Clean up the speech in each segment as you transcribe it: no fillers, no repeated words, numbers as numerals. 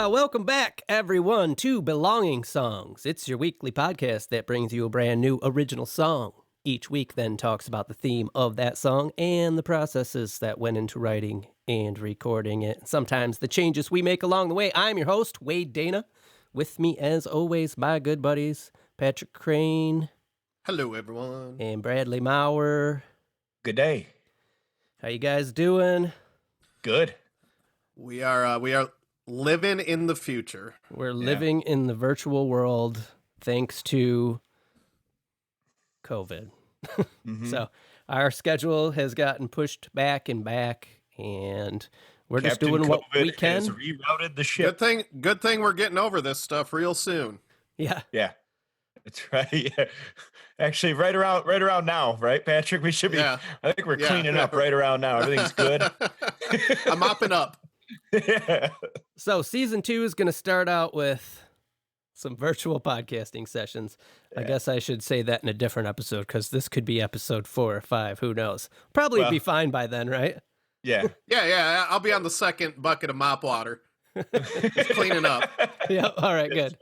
Welcome back, everyone, to Belonging Songs. It's your weekly podcast that brings you a brand new original song. Each week then talks about the theme of that song and the processes that went into writing and recording it. Sometimes the changes we make along the way. I'm your host, Wade Dana. With me, as always, my good buddies, Patrick Crane. Hello, everyone. And Bradley Maurer. Good day. How you guys doing? Good. We are living in the future. We're living in the virtual world thanks to COVID. So our schedule has gotten pushed back, and we're just doing what we can. Has rerouted the ship. Good thing we're getting over this stuff real soon. Yeah. That's right. Yeah. Actually, right around now, right, Patrick? We should be. Yeah. I think we're cleaning up right around now. Everything's good. I'm mopping up. Yeah. So season 2 is going to start out with some virtual podcasting sessions. I guess I should say that in a different episode because this could be episode 4 or 5. Who knows? Probably be fine by then, right? Yeah. Yeah. I'll be on the second bucket of mop water. Just cleaning up. Yeah. All right. Good.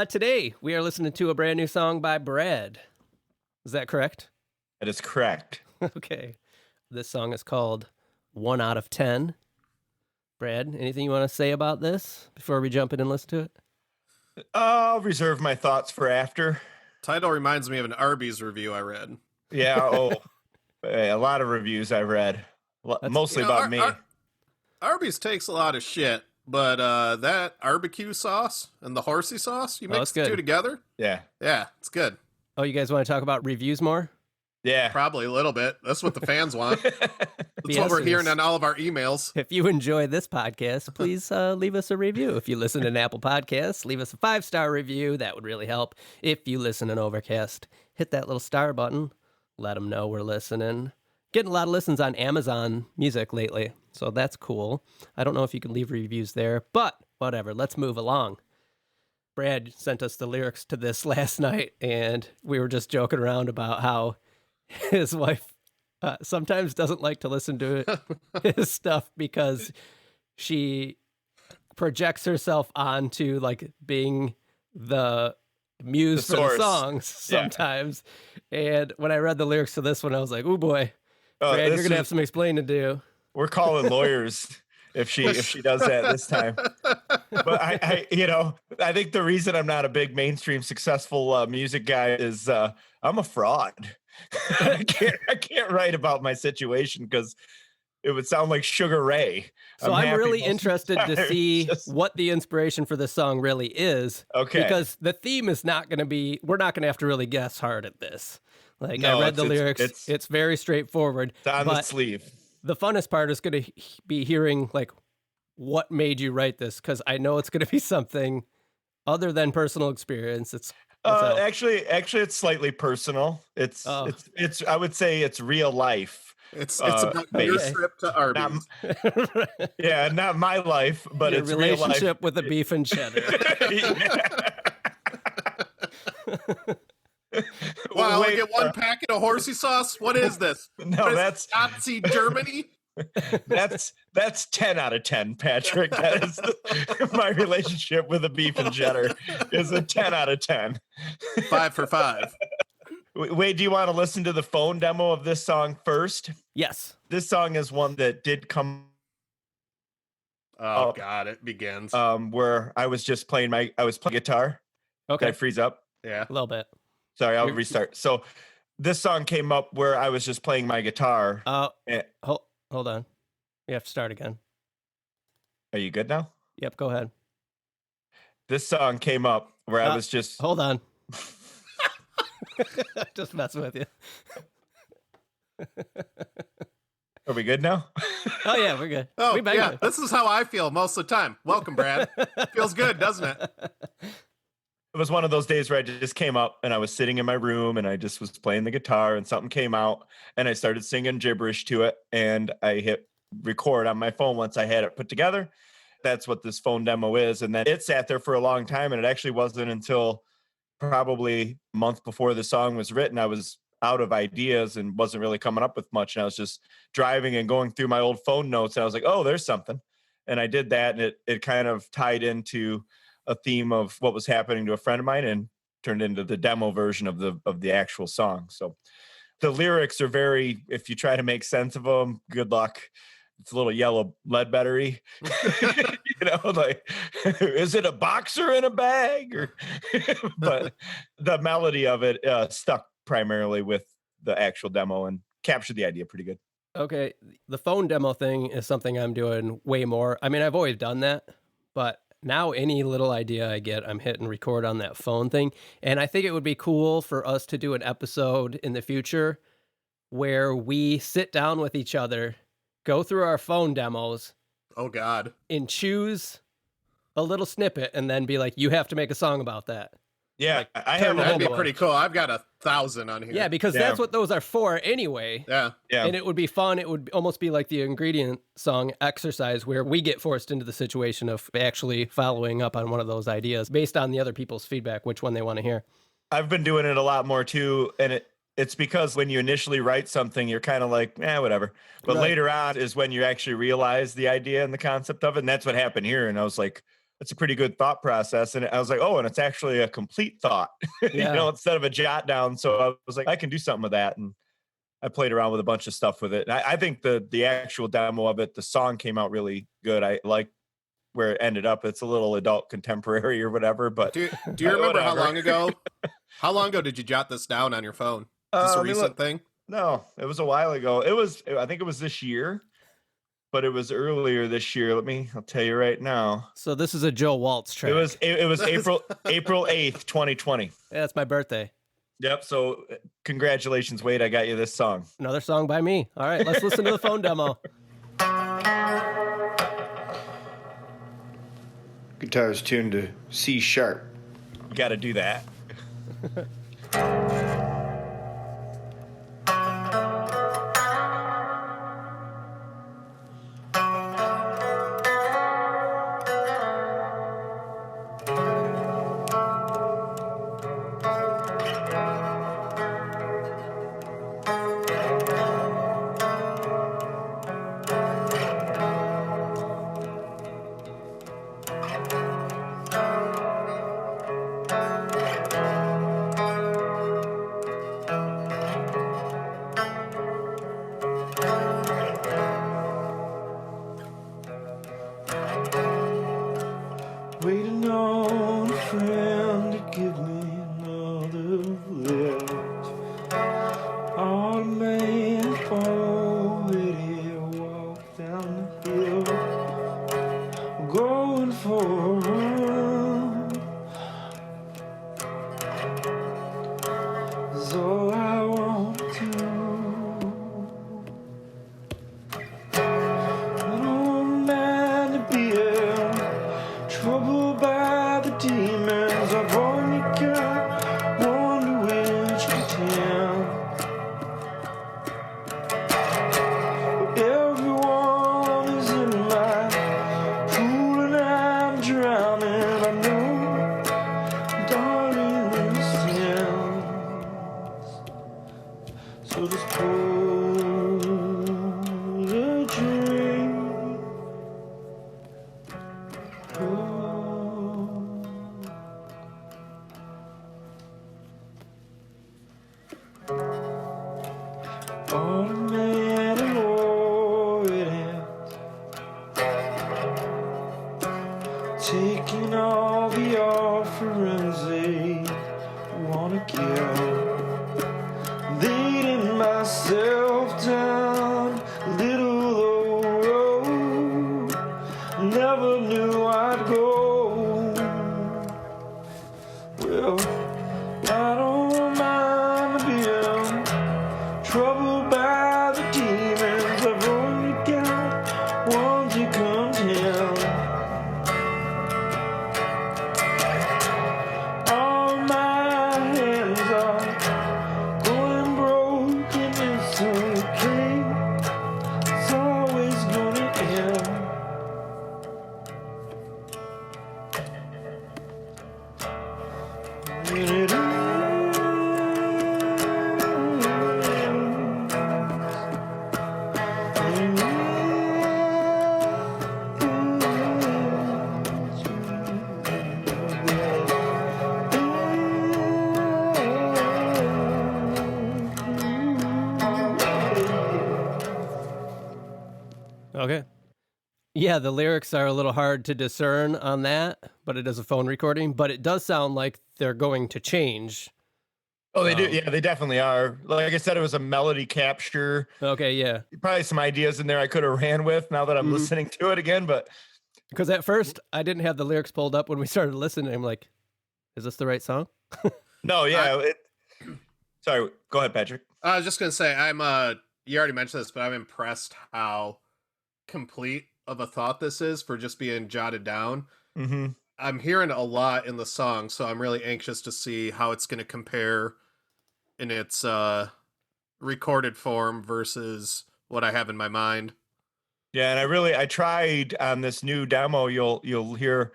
Today we are listening to a brand new song by Brad. Is that correct? That is correct. Okay. This song is called 1 out of 10. Brad, anything you want to say about this before we jump in and listen to it? I'll reserve my thoughts for after. Title reminds me of an Arby's review I read. Yeah. A lot of reviews I read, mostly about me. Arby's takes a lot of shit, but that barbecue sauce and the horsey sauce, you mix the two together. Yeah, it's good. Oh, you guys want to talk about reviews more? Yeah, probably a little bit. That's what the fans want. That's what we're hearing on all of our emails. If you enjoy this podcast, please leave us a review. If you listen to an Apple Podcast, leave us a 5-star review. That would really help. If you listen in Overcast, hit that little star button. Let them know we're listening. Getting a lot of listens on Amazon Music lately, so that's cool. I don't know if you can leave reviews there, but whatever. Let's move along. Brad sent us the lyrics to this last night, and we were just joking around about how his wife sometimes doesn't like to listen to his stuff because she projects herself onto like being the muse for the songs sometimes. Yeah. And when I read the lyrics to this one, I was like, oh boy, Brad, you're gonna have some explaining to do. We're calling lawyers if she does that this time. But I think the reason I'm not a big mainstream successful music guy is I'm a fraud. I can't write about my situation because it would sound like Sugar Ray. So I'm really interested to see what the inspiration for this song really is. Okay. Because the theme is not going to be, we're not going to have to really guess hard at this. Like, no, I read the lyrics. It's very straightforward. It's on the sleeve. The funnest part is going to be hearing, like, what made you write this? Because I know it's going to be something other than personal experience. Actually, it's slightly personal. It's I would say it's real life. It's about your trip to Arby's. Not my life, but your it's real life. Relationship with a beef and cheddar. Wow, I get one packet of horsey sauce. What is this? No, that's Nazi Germany. That's 10 out of 10, Patrick. That is my relationship with a beef and cheddar is a 10 out of 10. 5 for 5. Wade, do you want to listen to the phone demo of this song first? Yes. This song is one that did come. Oh God, it begins. Where I was just playing guitar. Okay. Did I freeze up? Yeah. A little bit. Sorry, I'll restart. So this song came up where I was just playing my guitar. Hold on. You have to start again. Are you good now? Yep, go ahead. This song came up where I was just... Hold on. Just messing with you. Are we good now? Oh, yeah, we're good. Oh, yeah, this is how I feel most of the time. Welcome, Brad. Feels good, doesn't it? It was one of those days where I just came up and I was sitting in my room and I just was playing the guitar and something came out and I started singing gibberish to it and I hit record on my phone once I had it put together. That's what this phone demo is. And then it sat there for a long time and it actually wasn't until probably a month before the song was written. I was out of ideas and wasn't really coming up with much. And I was just driving and going through my old phone notes and I was like, oh, there's something. And I did that, and it kind of tied into a theme of what was happening to a friend of mine and turned into the demo version of the actual song. So the lyrics are very, if you try to make sense of them, good luck. It's a little yellow Ledbetter-y. Like, is it a boxer in a bag? But the melody of it stuck primarily with the actual demo and captured the idea pretty good. Okay, the phone demo thing is something I'm doing way more. I mean, I've always done that, but now any little idea I get, I'm hitting record on that phone thing. And I think it would be cool for us to do an episode in the future where we sit down with each other, go through our phone demos. Oh, God. And choose a little snippet and then be like, you have to make a song about that. Yeah, like, I have that'd be pretty cool. I've got 1,000 on here. Yeah, because that's what those are for anyway. Yeah. And it would be fun. It would almost be like the ingredient song exercise where we get forced into the situation of actually following up on one of those ideas based on the other people's feedback, which one they want to hear. I've been doing it a lot more too. And it's because when you initially write something, you're kind of like, whatever. But later on is when you actually realize the idea and the concept of it. And that's what happened here. And I was like, it's a pretty good thought process. And I was like, oh, and it's actually a complete thought, instead of a jot down. So I was like, I can do something with that. And I played around with a bunch of stuff with it. And I think the actual demo of it, the song came out really good. I like where it ended up. It's a little adult contemporary or whatever, but do you remember how long ago did you jot this down on your phone? Is this a recent thing? No, it was a while ago. I think it was this year. But it was earlier this year. I'll tell you right now. So this is a Joe Waltz track. It was April 8th, 2020. Yeah, it's my birthday. Yep. So congratulations, Wade. I got you this song. Another song by me. All right, let's listen to the phone demo. Guitar's tuned to C sharp. You got to do that. Waiting on a friend to give me another lift. On a man already walked down the hill. I'm going for a run. Is all I want to do. I don't mind to be troubled by the demons. I've only got one to which to tell. But everyone is in my pool and I'm drowning. I know, darling, this tells. So just pull a drink. Automatic orient, taking all the offerings they wanna give, leading myself down a little low road, never knew I'd go. Well, I don't mind being troubled by the demons. I've only got one to contend. All my hands are going broken. It's okay. It's always gonna end. Yeah, the lyrics are a little hard to discern on that, but it is a phone recording. But it does sound like they're going to change. Oh, they do. Yeah, they definitely are. Like I said, it was a melody capture. Okay, yeah. Probably some ideas in there I could have ran with now that I'm listening to it again. But Because at first I didn't have the lyrics pulled up when we started listening. I'm like, is this the right song? no, yeah. Sorry, go ahead, Patrick. I was just gonna say, you already mentioned this, but I'm impressed how complete of a thought this is for just being jotted down. Mm-hmm. I'm hearing a lot in the song, so I'm really anxious to see how it's going to compare in its recorded form versus what I have in my mind. Yeah, and I tried on this new demo. You'll hear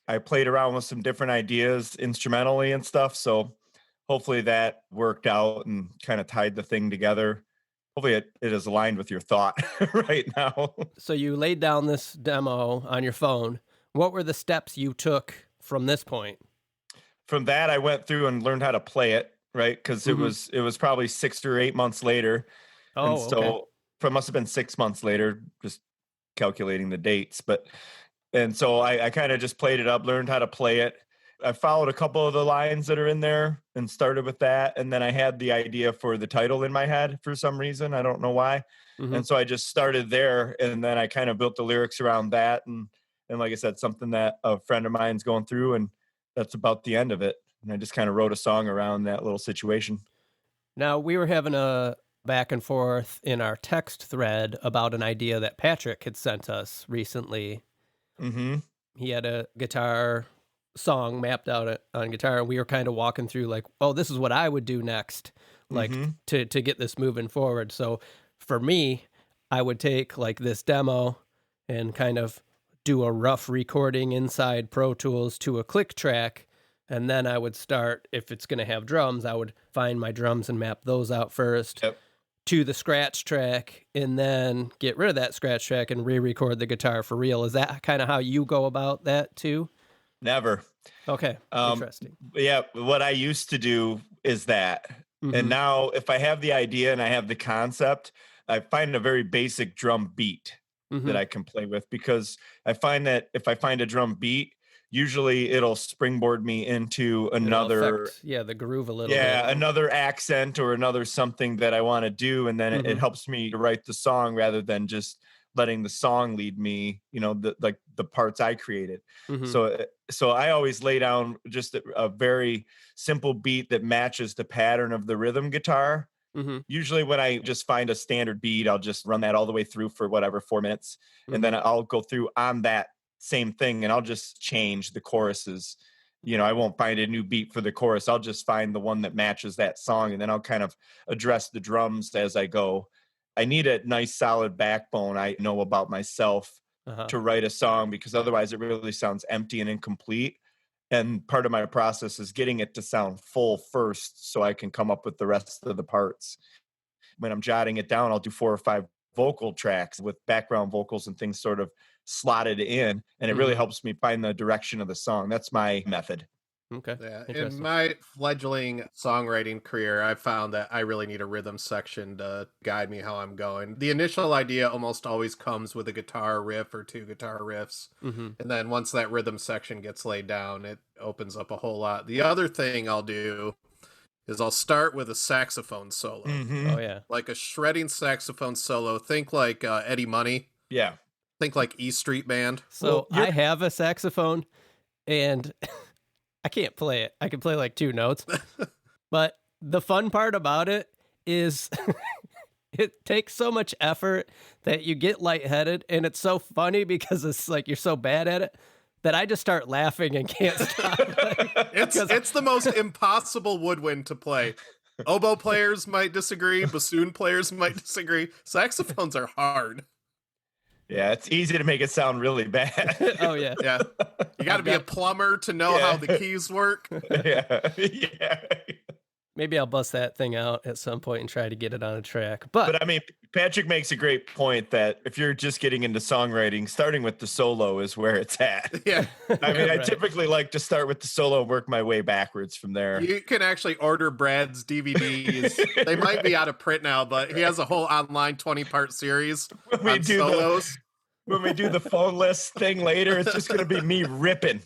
I played around with some different ideas instrumentally and stuff. So hopefully that worked out and kind of tied the thing together. Hopefully it is aligned with your thought right now. So you laid down this demo on your phone. What were the steps you took from this point? From that, I went through and learned how to play it, right? Because it was probably 6 or 8 months later. Oh, and so it must have been 6 months later, just calculating the dates. And so I kind of just played it up, learned how to play it. I followed a couple of the lines that are in there and started with that. And then I had the idea for the title in my head for some reason. I don't know why. And so I just started there, and then I kind of built the lyrics around that. And like I said, something that a friend of mine's going through, and that's about the end of it. And I just kind of wrote a song around that little situation. Now, we were having a back and forth in our text thread about an idea that Patrick had sent us recently. Mm-hmm. He had a guitar song mapped out on guitar, and we were kind of walking through like, oh, this is what I would do next, like to get this moving forward. So for me, I would take like this demo and kind of do a rough recording inside Pro Tools to a click track. And then I would start, if it's going to have drums, I would find my drums and map those out first to the scratch track, and then get rid of that scratch track and re-record the guitar for real. Is that kind of how you go about that too? Never. Okay. Interesting. Yeah. What I used to do is that. And now if I have the idea and I have the concept, I find a very basic drum beat that I can play with, because I find that if I find a drum beat, usually it'll springboard me into another, the groove a little bit. Another accent or another something that I want to do. And then it helps me to write the song rather than just letting the song lead me, the parts I created. So I always lay down just a very simple beat that matches the pattern of the rhythm guitar. Usually when I just find a standard beat, I'll just run that all the way through for whatever 4 minutes. And then I'll go through on that same thing, and I'll just change the choruses. I won't find a new beat for the chorus. I'll just find the one that matches that song, and then I'll kind of address the drums as I go. I need a nice solid backbone, I know about myself, to write a song, because otherwise it really sounds empty and incomplete. And part of my process is getting it to sound full first so I can come up with the rest of the parts. When I'm jotting it down, I'll do 4 or 5 vocal tracks with background vocals and things sort of slotted in, and it really helps me find the direction of the song. That's my method. Okay. Yeah. In my fledgling songwriting career, I found that I really need a rhythm section to guide me how I'm going. The initial idea almost always comes with a guitar riff or 2 guitar riffs. And then once that rhythm section gets laid down, it opens up a whole lot. The other thing I'll do is I'll start with a saxophone solo. Oh, yeah. Like a shredding saxophone solo. Think like Eddie Money. Yeah. Think like E Street Band. So I have a saxophone, and I can't play it. I can play like 2 notes. But the fun part about it is it takes so much effort that you get lightheaded, and it's so funny because it's like you're so bad at it that I just start laughing and can't stop. It's the most impossible woodwind to play. Oboe players might disagree. Bassoon players might disagree. Saxophones are hard. Yeah, it's easy to make it sound really bad. Oh, yeah. Yeah. You got to be a plumber to know how the keys work. Yeah. Maybe I'll bust that thing out at some point and try to get it on a track. But I mean, Patrick makes a great point that if you're just getting into songwriting, starting with the solo is where it's at. Yeah. I mean, Right. I typically like to start with the solo and work my way backwards from there. You can actually order Brad's DVDs. They might be out of print now, but he has a whole online 20-part series We on do solos. when we do the phone list thing later, it's just going to be me ripping.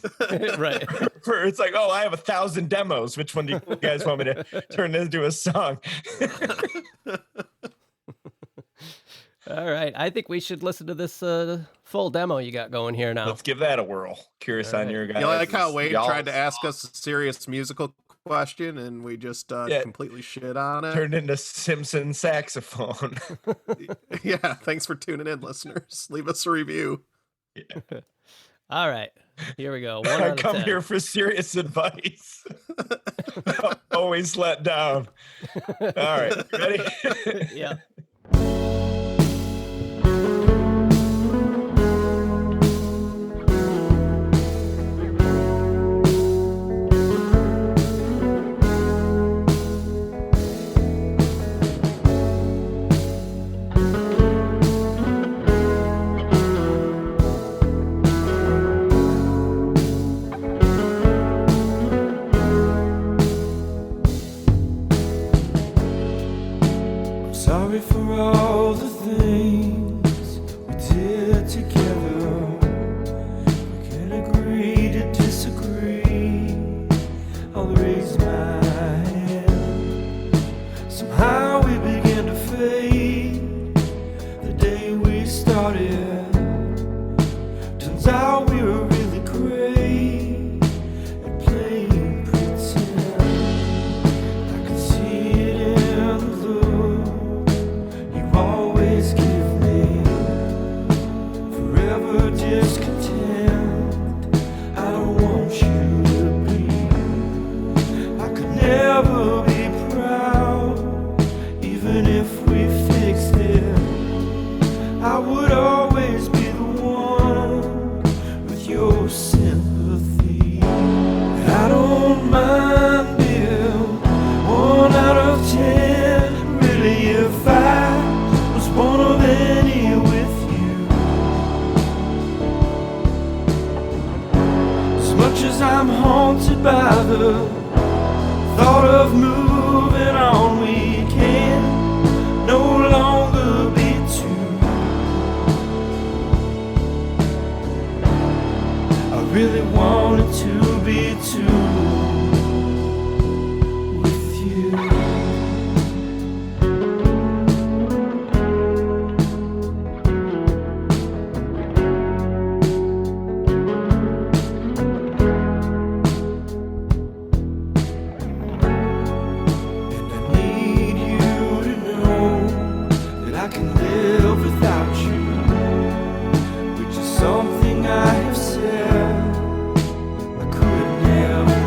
Right. It's like, oh, I have 1,000 demos. Which one do you guys want me to turn into a song? All right. I think we should listen to this full demo you got going here now. Let's give that a whirl. Curious on your guys. You like how Wade y'all's tried to ask us a serious musical question and we just completely shit on it? Turned into Simpson saxophone. Yeah, thanks for tuning in, listeners. Leave us a review. Yeah. All right. Here we go. I come here for serious advice. Always let down. All right. Ready? Yeah. Sorry for all the things we did together. We can agree to disagree. I'll raise my hand. Somehow we began to fade the day we started. Turns out we were really great at playing pretend. I can see it in the look you always give me. Forever discontent, I don't want you to be. I could never be proud, even if we fixed it. I would always be the one with your sympathy. I don't mind being 1 out of 10. Really, if I was one of any with you, as much as I'm haunted by the thought of moving on, we can no longer be two. I really wanted to be two with you. And I need you to know that I can live without you, which is something I have said I could never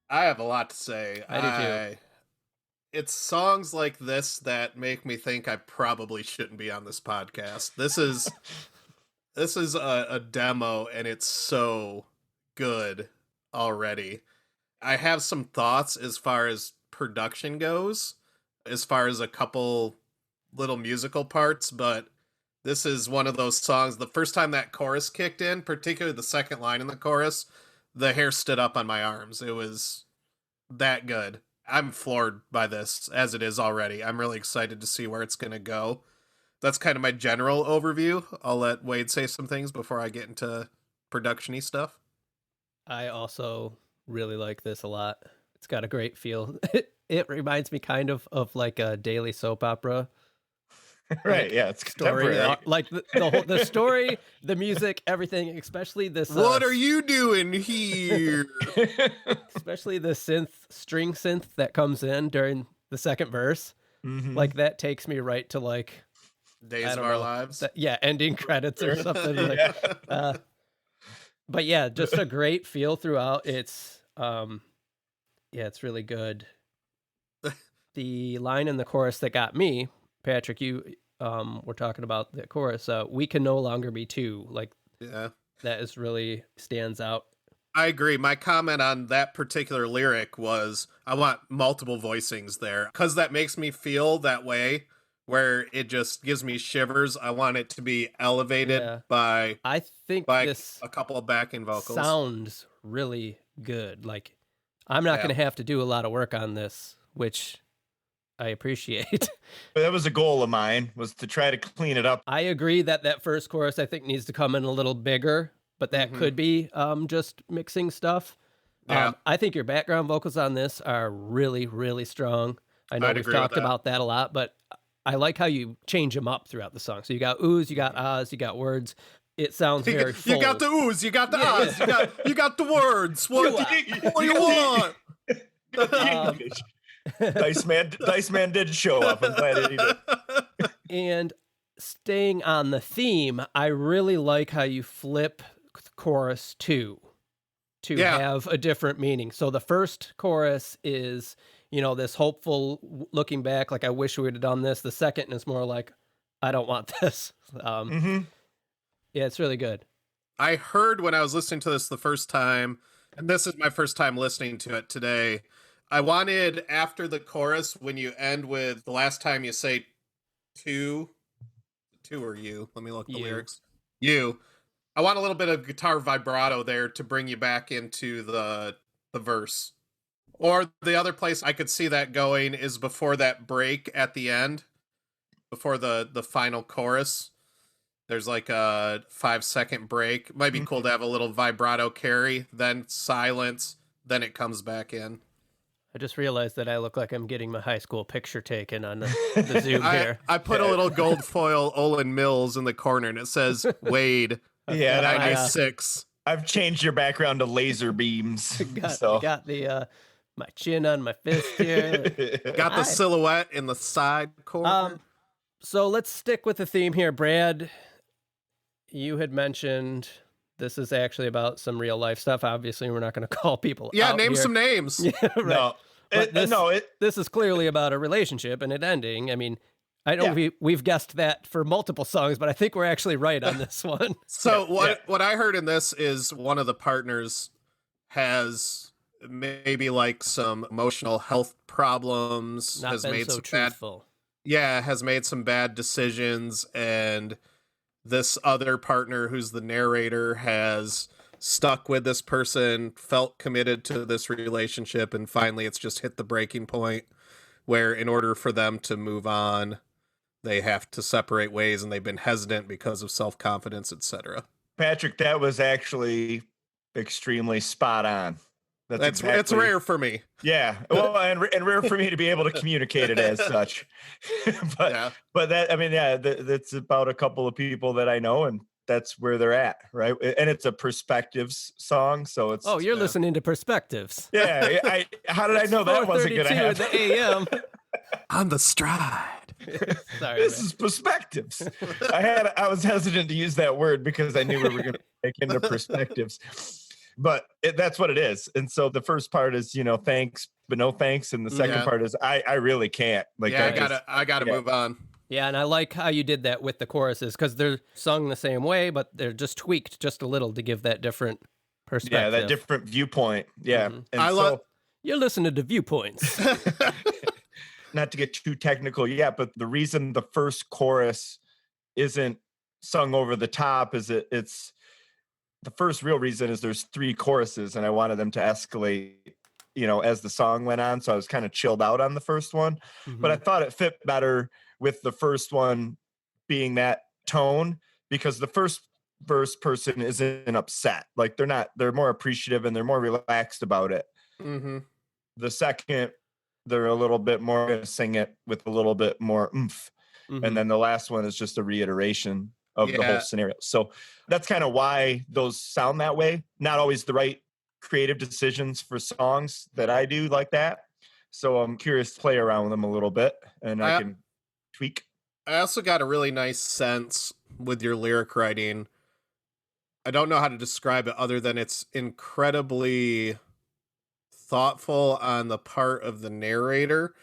I have a lot to say. I do too. It's songs like this that make me think I probably shouldn't be on this podcast. This is a demo, and it's so good already. I have some thoughts as far as production goes, as far as a couple little musical parts, but this is one of those songs. The first time that chorus kicked in, particularly the second line in the chorus, the hair stood up on my arms. It was that good. I'm floored by this as it is already. I'm really excited to see where it's going to go. That's kind of my general overview. I'll let Wade say some things before I get into production-y stuff. I also really like this a lot. It's got a great feel. It reminds me kind of like a daily soap opera. Right, yeah, it's Story, contemporary. like the story, the music, everything, especially this. What are you doing here? Especially the string synth that comes in during the second verse. Mhm. Like that takes me right to like Days I of don't Our know, Lives. ending credits or something. Like, Yeah. but yeah, just a great feel throughout. It's it's really good. The line in the chorus that got me, Patrick, you were talking about the chorus. We can no longer be two. Like Yeah. that is really stands out. I agree. My comment on that particular lyric was I want multiple voicings there because that makes me feel that way where it just gives me shivers. I want it to be elevated Yeah. by I think by this a couple of backing vocals. sounds really good. Like I'm not Yeah. going to have to do a lot of work on this, which I appreciate. But that was a goal of mine, was to try to clean it up. I agree that first chorus I think needs to come in a little bigger, but that Mhm. could be just mixing stuff. Yeah. I think your background vocals on this are really, really strong. I know I'd we've agree with talked that. about that a lot, but I like how you change them up throughout the song. So you got oohs, you got ahs, you got words. It sounds very full. You got the oohs, you got the Yeah, ahs, you got the words. What do you want? Dice Man did show up. I'm glad he did. And staying on the theme, I really like how you flip chorus two to Yeah. have a different meaning. So the first chorus is, this hopeful looking back, like I wish we would have done this. The second is more like, I don't want this. Mhm. Yeah, it's really good. I heard when I was listening to this the first time, and this is my first time listening to it today. I wanted after the chorus when you end with the last time you say two or you. Let me look at the You. lyrics. You. I want a little bit of guitar vibrato there to bring you back into the verse. Or the other place I could see that going is before that break at the end, before the final chorus. There's like a 5-second break. Might be cool to have a little vibrato carry, then silence, then it comes back in. I just realized that I look like I'm getting my high school picture taken on the Zoom here. I put a little gold foil Olin Mills in the corner and it says Wade Yeah, and I, 96. I've changed your background to laser beams. You got the my chin on my fist here. Got the silhouette in the side corner. So let's stick with the theme here. Brad, you had mentioned this is actually about some real life stuff. Obviously, we're not going to call people Yeah, out name here. some names. Yeah, right. No, But it, this is clearly about a relationship and it ending. I mean, I know we've guessed that for multiple songs, but I think we're actually right on this one. So what I heard in this is one of the partners has maybe like some emotional health problems, Not has been made so some truthful. has made some bad decisions, and this other partner who's the narrator has stuck with this person, felt committed to this relationship, and finally it's just hit the breaking point where in order for them to move on, they have to separate ways, and they've been hesitant because of self-confidence, etc. Patrick, that was actually extremely spot on. It's rare for me. Yeah, well, and rare for me to be able to communicate it as such. but that, I mean, that's about a couple of people that I know, and that's where they're at, right? And it's a perspectives song, so it's. Oh, you're listening to Perspectives. Yeah, how did I know that wasn't going to 4:32 in happen? the AM. On the stride. Sorry, This man. is perspectives. I was hesitant to use that word because I knew we were going to make into perspectives. but that's what it is. And so the first part is, thanks, but no thanks. And the second part is, I really can't. Like, I gotta move on. Yeah, and I like how you did that with the choruses because they're sung the same way, but they're just tweaked just a little to give that different perspective. Yeah, that different viewpoint. Yeah. Mhm. And you're listening to Viewpoints. not to get too technical yet, but the reason the first chorus isn't sung over the top is it's the first real reason is there's 3 choruses and I wanted them to escalate, as the song went on. So I was kind of chilled out on the first one, but I thought it fit better with the first one being that tone because the first verse person isn't upset. Like they're more appreciative and they're more relaxed about it. Mm-hmm. The second, they're a little bit more going to sing it with a little bit more oomph. And then the last one is just a reiteration of the whole scenario. So that's kind of why those sound that way. Not always the right creative decisions for songs that I do like that. So I'm curious to play around with them a little bit and I can tweak. I also got a really nice sense with your lyric writing. I don't know how to describe it other than it's incredibly thoughtful on the part of the narrator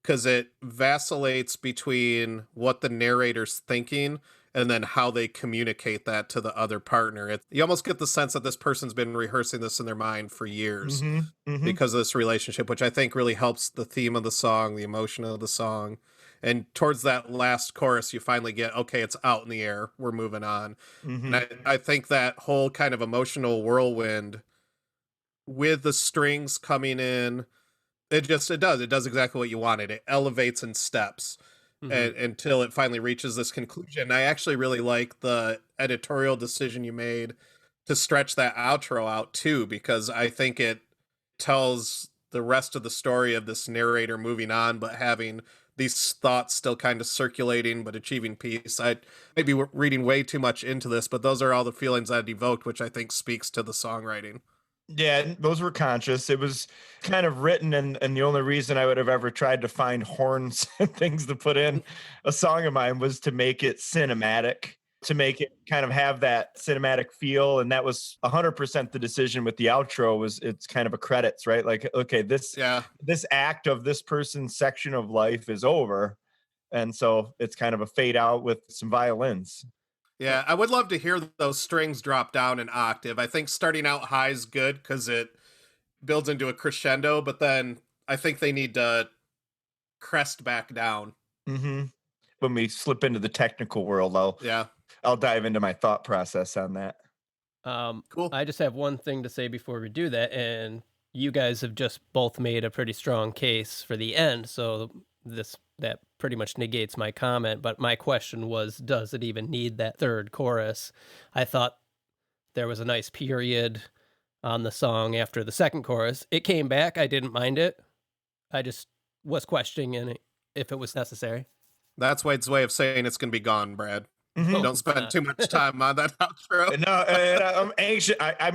because it vacillates between what the narrator's thinking and then how they communicate that to the other partner. You almost get the sense that this person's been rehearsing this in their mind for years because of this relationship, which I think really helps the theme of the song, the emotion of the song. And towards that last chorus, you finally get, okay, it's out in the air. We're moving on. And I think that whole kind of emotional whirlwind with the strings coming in, it does exactly what you wanted. It elevates in steps until it finally reaches this conclusion. I actually really like the editorial decision you made to stretch that outro out too, because I think it tells the rest of the story of this narrator moving on, but having these thoughts still kind of circulating, but achieving peace. I may be reading way too much into this, but those are all the feelings that it evoked, which I think speaks to the songwriting. Yeah, those were conscious. It was kind of written, and the only reason I would have ever tried to find horns and things to put in a song of mine was to make it cinematic, to make it kind of have that cinematic feel. And that was 100% the decision with the outro. It's kind of a credits, right? Like, okay, this act of this person's section of life is over. And so it's kind of a fade out with some violins. Yeah, I would love to hear those strings drop down an octave. I think starting out high is good because it builds into a crescendo, but then I think they need to crest back down. When we slip into the technical world, I'll dive into my thought process on that. Cool. I just have one thing to say before we do that, and you guys have just both made a pretty strong case for the end, so that pretty much negates my comment, but my question was, does it even need that third chorus? I thought there was a nice period on the song after the second chorus. It came back. I didn't mind it. I just was questioning if it was necessary. That's Whyte's way of saying it's going to be gone, Brad. Don't spend too much time on that outro. No, I'm anxious. I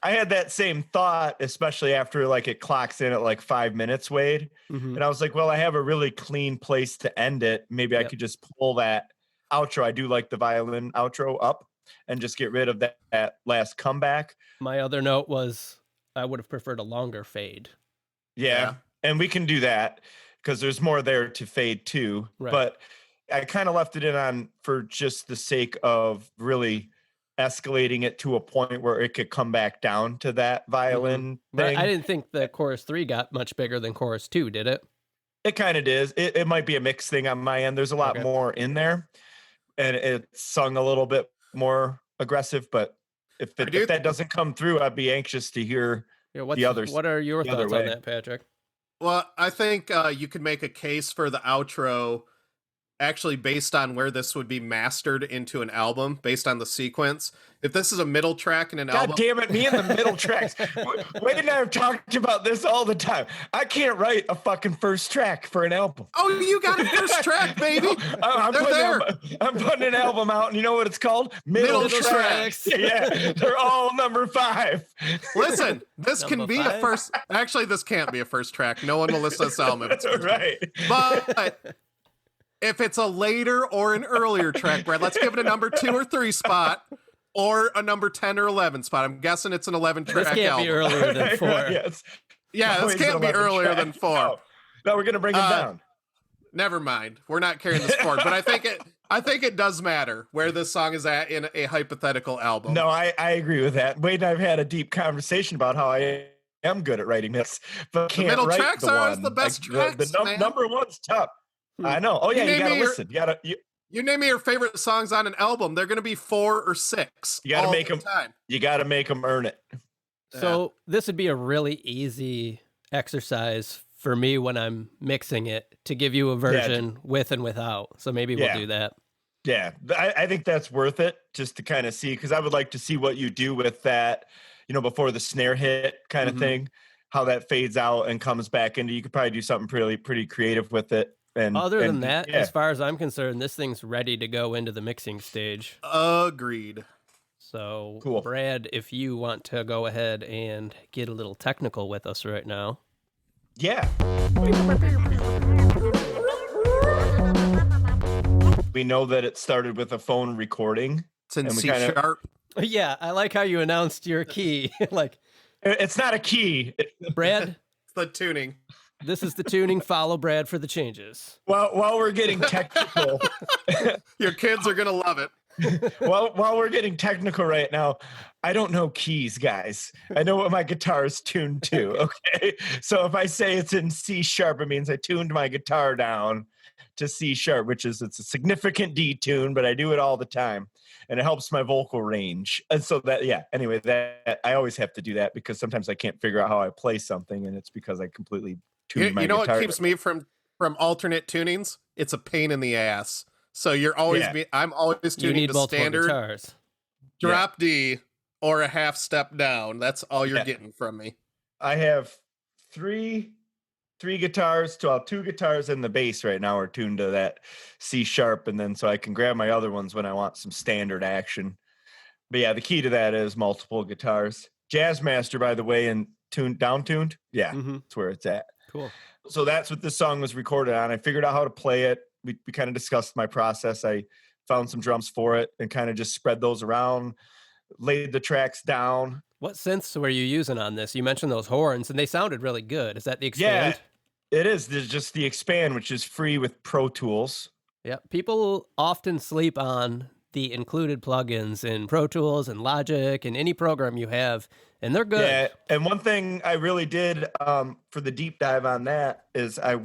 had that same thought, especially after like it clocks in at like 5 minutes, Wade. And I was like, well, I have a really clean place to end it. Maybe I could just pull that outro. I do like the violin outro up and just get rid of that last comeback. My other note was I would have preferred a longer fade. Yeah. And we can do that because there's more there to fade too. Right. But I kind of left it in on for just the sake of really escalating it to a point where it could come back down to that violin thing. But I didn't think that chorus 3 got much bigger than chorus 2, did it? It kind of does. It might be a mixed thing on my end. There's a lot more in there, and it's sung a little bit more aggressive. But if that doesn't come through, I'd be anxious to hear the others. What are your thoughts on that, Patrick? Well, I think you could make a case for the outro actually based on where this would be mastered into an album, based on the sequence. If this is a middle track in an album... God damn it, me and the middle tracks. Wade and I have talked about this all the time. I can't write a fucking first track for an album. Oh, you got a first track, baby! I'm putting an album out, and you know what it's called? Middle tracks. Yeah, they're all number 5. Listen, this can be a first... Actually, this can't be a first track. No one will listen to this album if it's first right. Track. But... if it's a later or an earlier track, Brad, let's give it a number 2 or 3 spot. or a number 10 or 11 spot. I'm guessing it's an 11 track This can't be album. earlier than 4. Yes. Yeah, this Always can't an be 11 earlier track. than 4. No, we're gonna bring it down. Never mind. We're not carrying this forward, but I think it does matter where this song is at in a hypothetical album. No, I agree with that. Wade and I've had a deep conversation about how I am good at writing this, but The can't middle write tracks the are always one. the best tracks, man. Number one's tough. I know. Oh yeah, you name gotta me your- listen. You name me your favorite songs on an album. They're going to be 4 or 6. You gotta all make the 'em- time. You gotta make them earn it. So this would be a really easy exercise for me when I'm mixing it to give you a version with and without. So maybe we'll do that. Yeah, I think that's worth it just to kind of see, because I would like to see what you do with that, before the snare hit kind of thing, how that fades out and comes back into. You could probably do something pretty creative with it. And Other than that, as far as I'm concerned, this thing's ready to go into the mixing stage. Agreed. So, Cool. Brad, if you want to go ahead and get a little technical with us right now. Yeah. We know that it started with a phone recording. It's in And we C kinda- sharp. Yeah, I like how you announced your key. Like, It's not a key. Brad, It's the tuning. this is the tuning. Follow Brad for the changes. While we're getting technical, Your kids are going to love it. while we're getting technical right now, I don't know keys, guys. I know what my guitar is tuned to. Okay, so if I say it's in C sharp, it means I tuned my guitar down to C sharp, which is it's a significant D tune, but I do it all the time, and it helps my vocal range. And so anyway, that I always have to do that because sometimes I can't figure out how I play something, and it's because I completely tuned my You know guitar. what keeps me from alternate tunings? It's a pain in the ass. So you're always I'm always You tuning need to multiple standard guitars. drop D or a half step down. That's all you're getting from me. I have three guitars, 2 guitars and the bass right now are tuned to that C sharp, and then so I can grab my other ones when I want some standard action. But yeah, the key to that is multiple guitars. Jazzmaster, by the way, and down tuned. Yeah, that's where it's at. Cool. So that's what this song was recorded on. I figured out how to play it. We kind of discussed my process. I found some drums for it and kind of just spread those around, laid the tracks down. What synths were you using on this? You mentioned those horns, and they sounded really good. Is that the Expand? Yeah, it is. There's just the Expand, which is free with Pro Tools. Yeah, people often sleep on the included plugins in Pro Tools and Logic and any program you have, and they're good. Yeah, and one thing I really did for the deep dive on that is I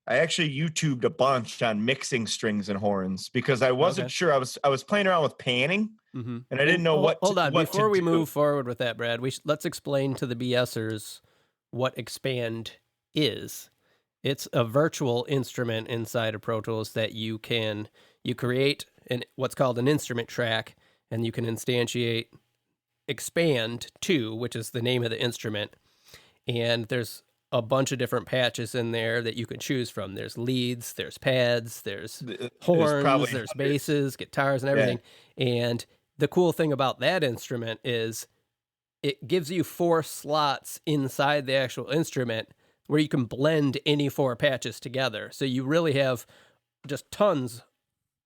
actually YouTubed a bunch on mixing strings and horns because I wasn't sure. I was playing around with panning, and I didn't know what. Hold on, what before to we do. move forward with that, Brad, let's explain to the BSers what Expand is. It's a virtual instrument inside of Pro Tools that you create what's called an instrument track, and you can instantiate Expand 2, which is the name of the instrument. And there's a bunch of different patches in there that you can choose from. There's leads, there's pads, there's horns, there's basses, guitars, and everything. Yeah. And the cool thing about that instrument is it gives you 4 slots inside the actual instrument where you can blend any 4 patches together. So you really have just tons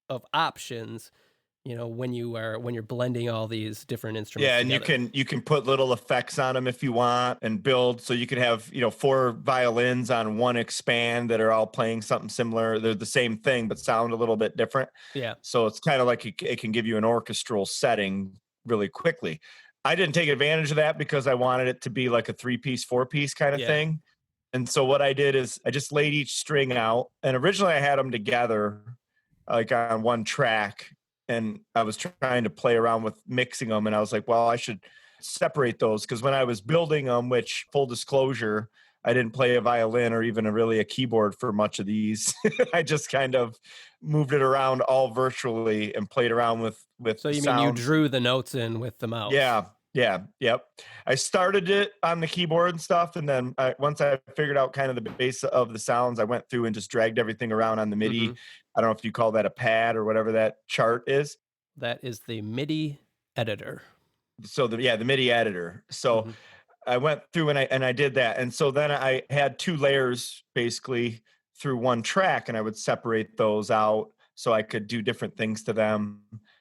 of options, when you're blending all these different instruments. Yeah, and together. you can put little effects on them if you want and build. So you could have 4 violins on one Expand that are all playing something similar. They're the same thing but sound a little bit different. Yeah. So it's kind of like it can give you an orchestral setting really quickly. I didn't take advantage of that because I wanted it to be like a 3-piece, 4-piece kind of thing. And so what I did is I just laid each string out, and originally I had them together like on one track, and I was trying to play around with mixing them, and I was like, well, I should separate those because when I was building them, which full disclosure, I didn't play a violin or even a keyboard for much of these. I just kind of moved it around all virtually and played around with So you sound. mean you drew the notes in with the mouse? Yep. I started it on the keyboard and stuff, and then once I figured out kind of the base of the sounds, I went through and just dragged everything around on the MIDI. Mm-hmm. I don't know if you call that a pad or whatever that chart is. That is the MIDI editor. So the MIDI editor. So I went through and I did that, and so then I had 2 layers basically through one track, and I would separate those out so I could do different things to them.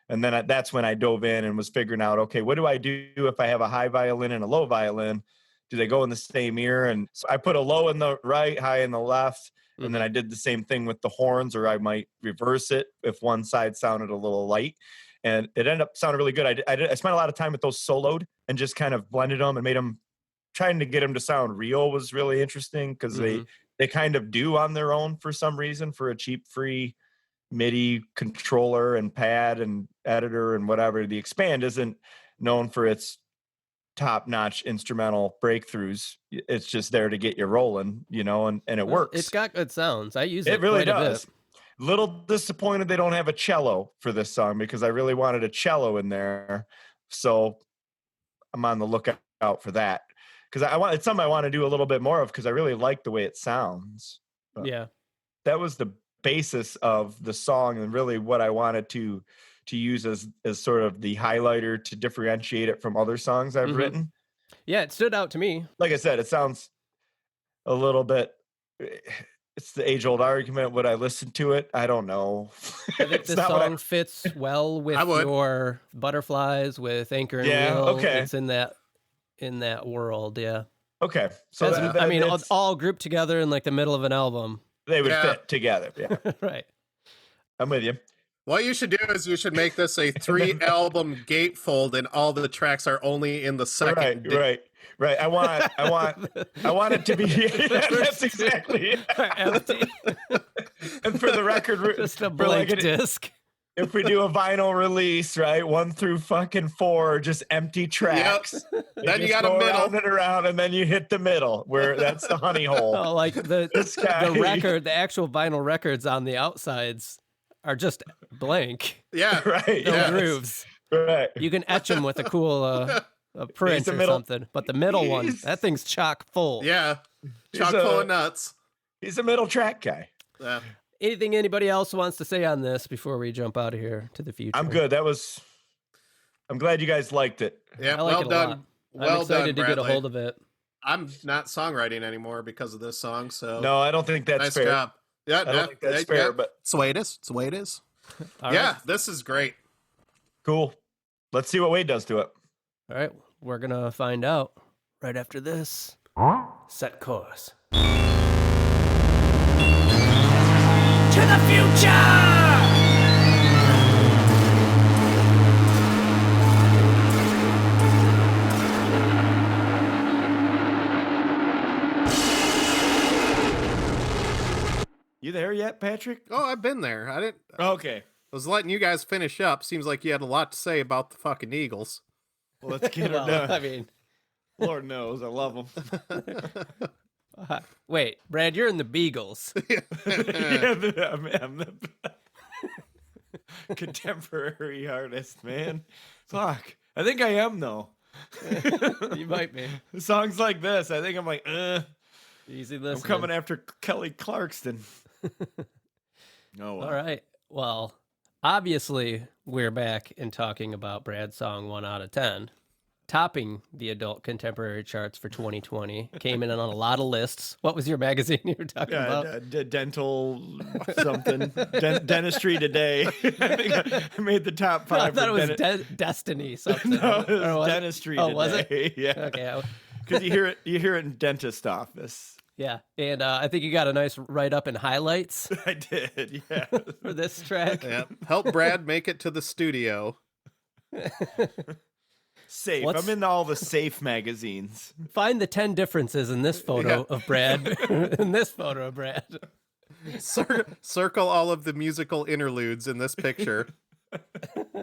And then that's when I dove in and was figuring out, okay, what do I do if I have a high violin and a low violin? Do they go in the same ear? And so I put a low in the right, high in the left. And then I did the same thing with the horns, or I might reverse it if one side sounded a little light. And it ended up sounding really good. I spent a lot of time with those soloed and just kind of blended them and made them, trying to get them to sound real was really interesting, because they kind of do on their own for some reason, for a cheap, free MIDI controller and pad and editor and whatever. The Expand isn't known for its top-notch instrumental breakthroughs. It's just there to get you rolling, and it works. It's got good sounds. I use it. It really quite a does. bit. Little disappointed they don't have a cello for this song, because I really wanted a cello in there. So I'm on the lookout for that, because it's something I want to do a little bit more of, because I really like the way it sounds. But Yeah. that was the basis of the song, and really what I wanted to use as sort of the highlighter to differentiate it from other songs I've written. Yeah, it stood out to me. Like I said, it sounds a little bit, it's the age-old argument. Would I listen to it? I don't know. I think this song fits well with your Butterflies, with Anchor and Wheel. Okay. It's in that world, yeah. Okay. So all grouped together in like the middle of an album. They would fit together. Yeah. Right. I'm with you. What you should do is you should make this a 3-album gatefold, and all the tracks are only in the second. Right. I want it to be. That's exactly it. Empty. And for the record, just a blank disc. If we do a vinyl release, right, 1 through fucking 4, just empty tracks. Yep. Then you got a middle and around, and then you hit the middle, where that's the honey hole. Oh, like the record, the actual vinyl records on the outsides are just blank. Yeah, right. No grooves. Right. You can etch them with a cool a print or something, but the middle one, that thing's chock full. Yeah, chock full of nuts. He's a middle track guy. Yeah. Anything anybody else wants to say on this before we jump out of here to the future? I'm good. I'm glad you guys liked it. Yeah, I like well it a done. lot. Well I'm excited done, to get a Bradley. hold of it. I'm not songwriting anymore because of this song, so no, I don't think that's nice fair. job. Yeah, I don't think that's fair, but it's the way it is. It's the way it is. All yeah, right. this is great. Cool. Let's see what Wade does to it. All right, we're gonna find out right after this. Set course. To the future! You there yet, Patrick? Oh, I've been there. I didn't. Okay. I was letting you guys finish up. Seems like you had a lot to say about the fucking Eagles. Well, let's get Well, her done. I mean, Lord knows, I love them. wait, Brad, you're in the Beagles. I'm the contemporary artist, man. Fuck. I think I am, though. You might be. Songs like this, I think I'm like, Easy listening. I'm coming after Kelly Clarkson. Oh, wow. All right. Well, obviously, we're back and talking about Brad's song 1 out of 10, topping the adult contemporary charts for 2020. Came in on a lot of lists. What was your magazine you were talking about? Dental something. Dentistry Today. I think I made the top 5. I thought it was Destiny something. No, it Or was was it? Dentistry Oh, Today. was it? Yeah. Okay. Because you hear it in dentist office. Yeah. And I think you got a nice write-up in highlights I did, yeah. for this track. Yeah, help Brad make it to the studio. Safe. What's- I'm in all the Safe magazines. Find the 10 differences in this photo of Brad. In this photo of Brad. Circle all of the musical interludes in this picture.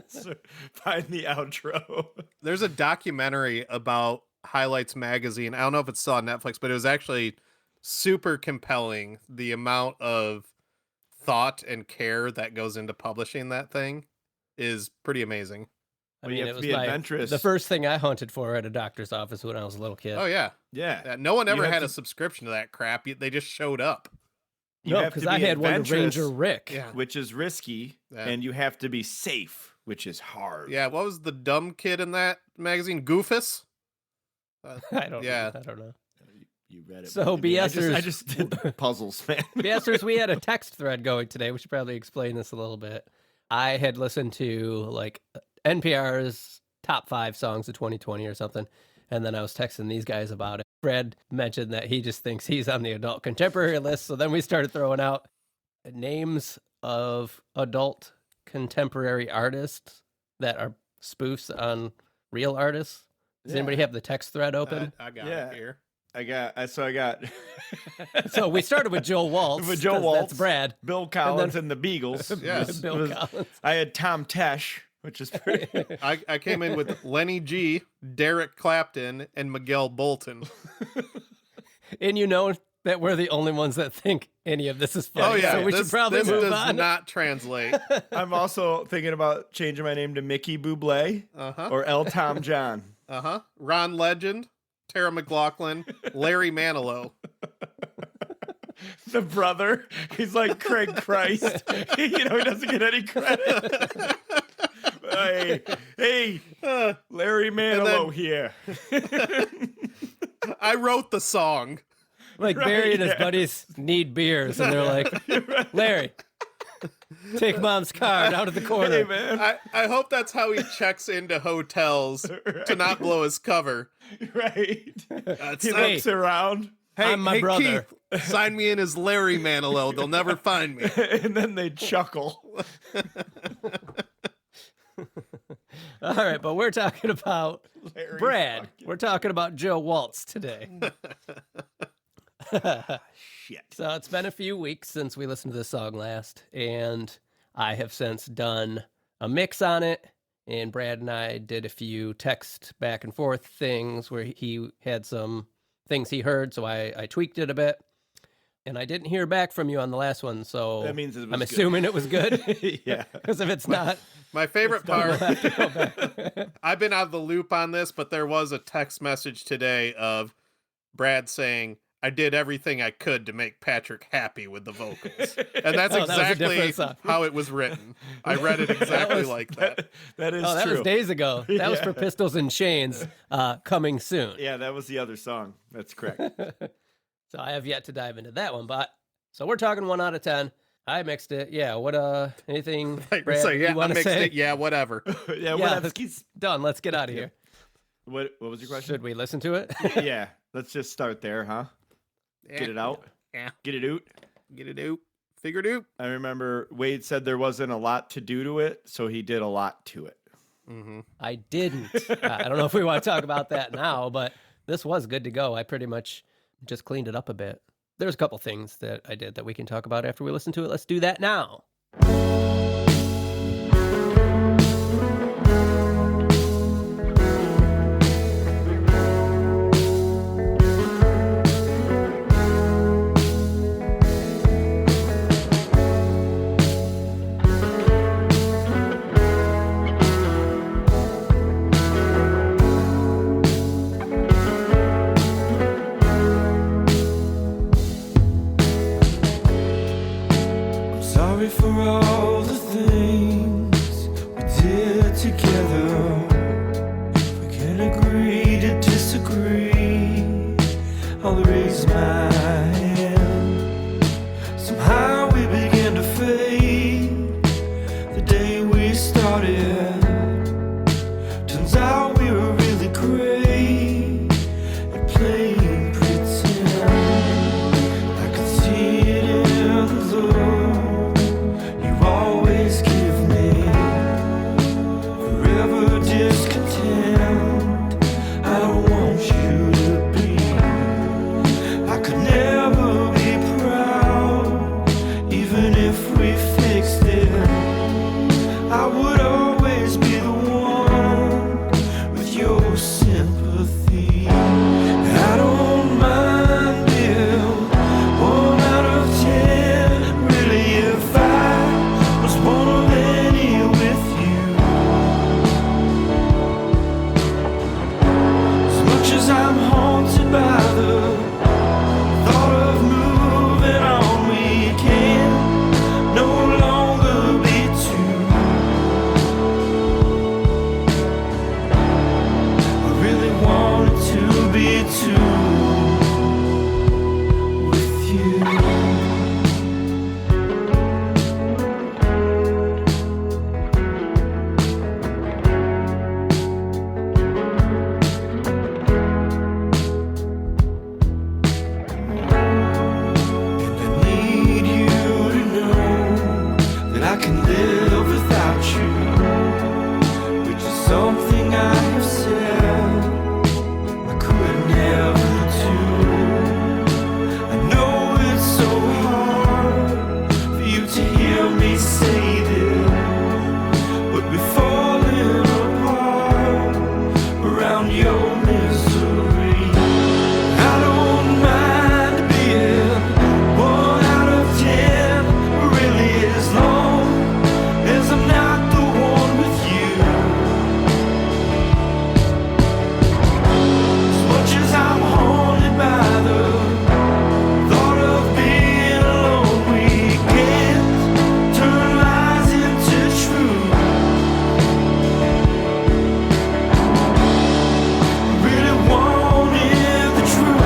So, find the outro. There's a documentary about Highlights magazine. I don't know if it's still on Netflix, but it was actually super compelling. The amount of thought and care that goes into publishing that thing is pretty amazing. I Well, you mean, have it to was be adventurous. the first thing I hunted for at a doctor's office when I was a little kid. Oh yeah, Yeah. no one ever have had to- a subscription to that crap. They just showed up. You No, have to because I be had one to adventurous, Ranger Rick. Yeah, which is risky, Yeah. and you have to be safe, which is hard. yeah. What was the dumb kid in that magazine? Goofus. I don't Yeah. know. I don't know. You read it. So, better than me. BSers I just did puzzles, man. Masters, we had a text thread going today. We should probably explain this a little bit. I had listened to like NPR's top 5 songs of 2020 or something, and then I was texting these guys about it. Brad mentioned that he just thinks he's on the adult contemporary list, so then we started throwing out names of adult contemporary artists that are spoofs on real artists. Does anybody have the text thread open? I got it here. I got. So we started with Joe Waltz. With Joe Waltz. That's Brad. Bill Collins and the Beagles. Yes. Bill Collins. I had Tom Tesh, which is pretty. I came in with Lenny G, Derek Clapton, and Miguel Bolton. And you know that we're the only ones that think any of this is funny. Oh yeah, so we should probably this move does on. not translate. I'm also thinking about changing my name to Mickey Bublé or L. Tom John. Ron Legend, Tara McLaughlin, Larry Manilow. The brother, he's like Craig Christ. He doesn't get any credit. hey, Larry Manilow here. I wrote the song. Like Barry and his buddies need beers, and they're like, Larry, take mom's car down to the corner. Hey, man. I hope that's how he checks into hotels to not blow his cover. Right. He Hey. looks around. I'm my brother. Keith, sign me in as Larry Manilow. They'll never find me. And then they chuckle. All right, but we're talking about Larry Brad. fucking- We're talking about Joe Waltz today. Shit. So it's been a few weeks since we listened to this song last, and I have since done a mix on it. And Brad and I did a few text back and forth things where he had some things he heard, so I tweaked it a bit. And I didn't hear back from you on the last one, so That means it was I'm good. assuming it was good. Yeah. Because if it's not, My favorite we'll part, have to go back. I've been out of the loop on this, but there was a text message today of Brad saying, I did everything I could to make Patrick happy with the vocals. And that's Oh, that was a exactly different song. how it was written. I read it exactly like that. That is Oh, that true. was days ago. That was Yeah. for Pistols and Chains, coming soon. Yeah, that was the other song. That's correct. So I have yet to dive into that one, but so we're talking 1 out of 10. I mixed it. Yeah. What? Anything? Brad, So yeah, you I want to mixed say? it. Yeah, whatever. Yeah, Yeah, whatever. it's done. Let's get out of here. What was your question? Should we listen to it? Yeah, let's just start there, huh? Get it out. Yeah. Get it out. Get it out. Figure it out. I remember Wade said there wasn't a lot to do to it, so he did a lot to it. Mm-hmm. I didn't. I don't know if we want to talk about that now, but this was good to go. I pretty much just cleaned it up a bit. There's a couple things that I did that we can talk about after we listen to it. Let's do that now. I'm sorry for all the things we did together. We can agree to disagree. I'll raise my hand. Somehow we began to fade the day we started. Turns out we were really great at playing pretend. I could see it in the look you always give me. Forever discontent, I don't want you to be. I could never be proud, even if we fixed it. I would always be the one with your sympathy. I don't mind being 1 out of 10. Really, if I was one of any with you, as much as I'm haunted by the thought of moving on, we can no longer be two. I really wanted to be two with you. misery. I don't mind being 1 out of 10, really, as long as I'm not the one with you. As much as I'm haunted by the thought of being alone, we can't turn lies into truth. Really wanted the truth.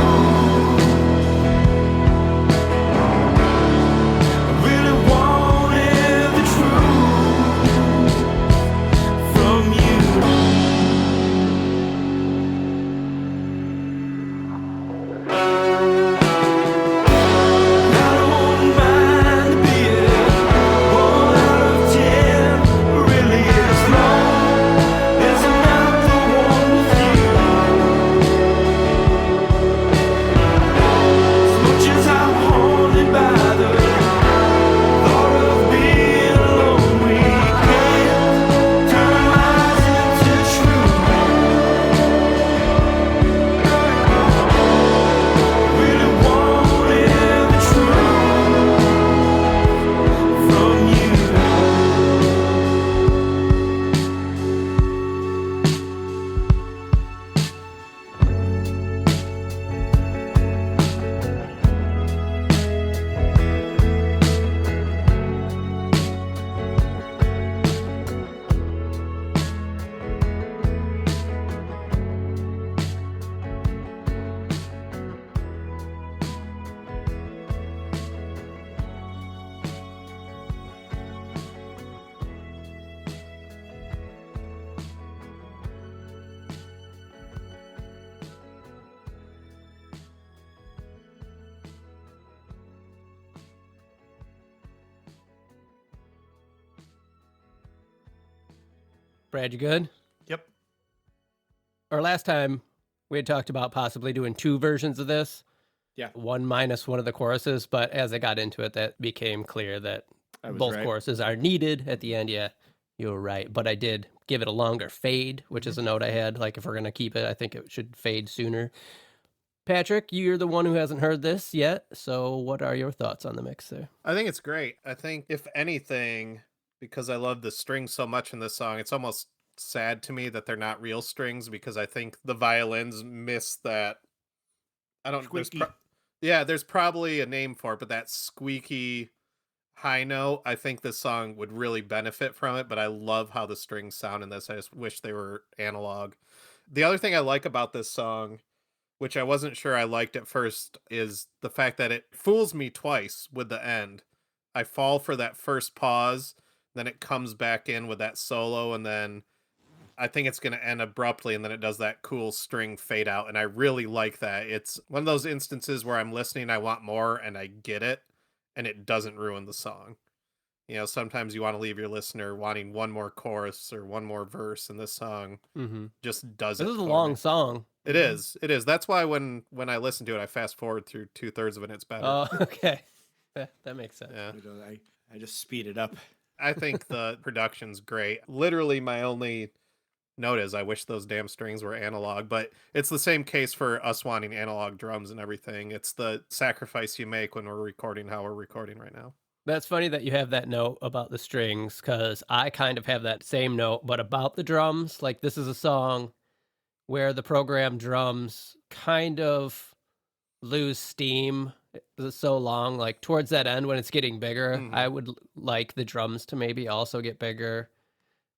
Really wanted the truth from you. I don't mind being 1 out of 10, really, as long as I'm not the one with you. As much as I'm haunted by the thought of being alone, we can't turn lies into truth. Really wanted the truth from you. Brad, you good? Yep. Or last time we had talked about possibly doing 2 versions of this. Yeah. One minus one of the choruses, but as I got into it, that became clear that I was both right. choruses are needed at the end. Yeah, you were right. But I did give it a longer fade, which is a note I had. Like, if we're going to keep it, I think it should fade sooner. Patrick, you're the one who hasn't heard this yet. So what are your thoughts on the mix there? I think it's great. I think, if anything, because I love the strings so much in this song, it's almost sad to me that they're not real strings, because I think the violins miss that. I don't. Squeaky. There's probably a name for it, but that squeaky high note, I think this song would really benefit from it. But I love how the strings sound in this. I just wish they were analog. The other thing I like about this song, which I wasn't sure I liked at first, is the fact that it fools me twice with the end. I fall for that first pause, then it comes back in with that solo, and then I think it's going to end abruptly, and then it does that cool string fade out, and I really like that. It's one of those instances where I'm listening, I want more, and I get it, and it doesn't ruin the song. You know, sometimes you want to leave your listener wanting one more chorus or one more verse, and this song just does it. This is a for long me. song. It is. It is. That's why when I listen to it, I fast forward through 2/3 of it, and it's better. Oh, okay. That makes sense. Yeah. I just speed it up. I think the production's great. Literally, my only note is I wish those damn strings were analog, but it's the same case for us wanting analog drums and everything. It's the sacrifice you make when we're recording how we're recording right now. That's funny that you have that note about the strings, because I kind of have that same note, but about the drums. Like, this is a song where the programmed drums kind of lose steam. It's so long, like towards that end when it's getting bigger, I would like the drums to maybe also get bigger,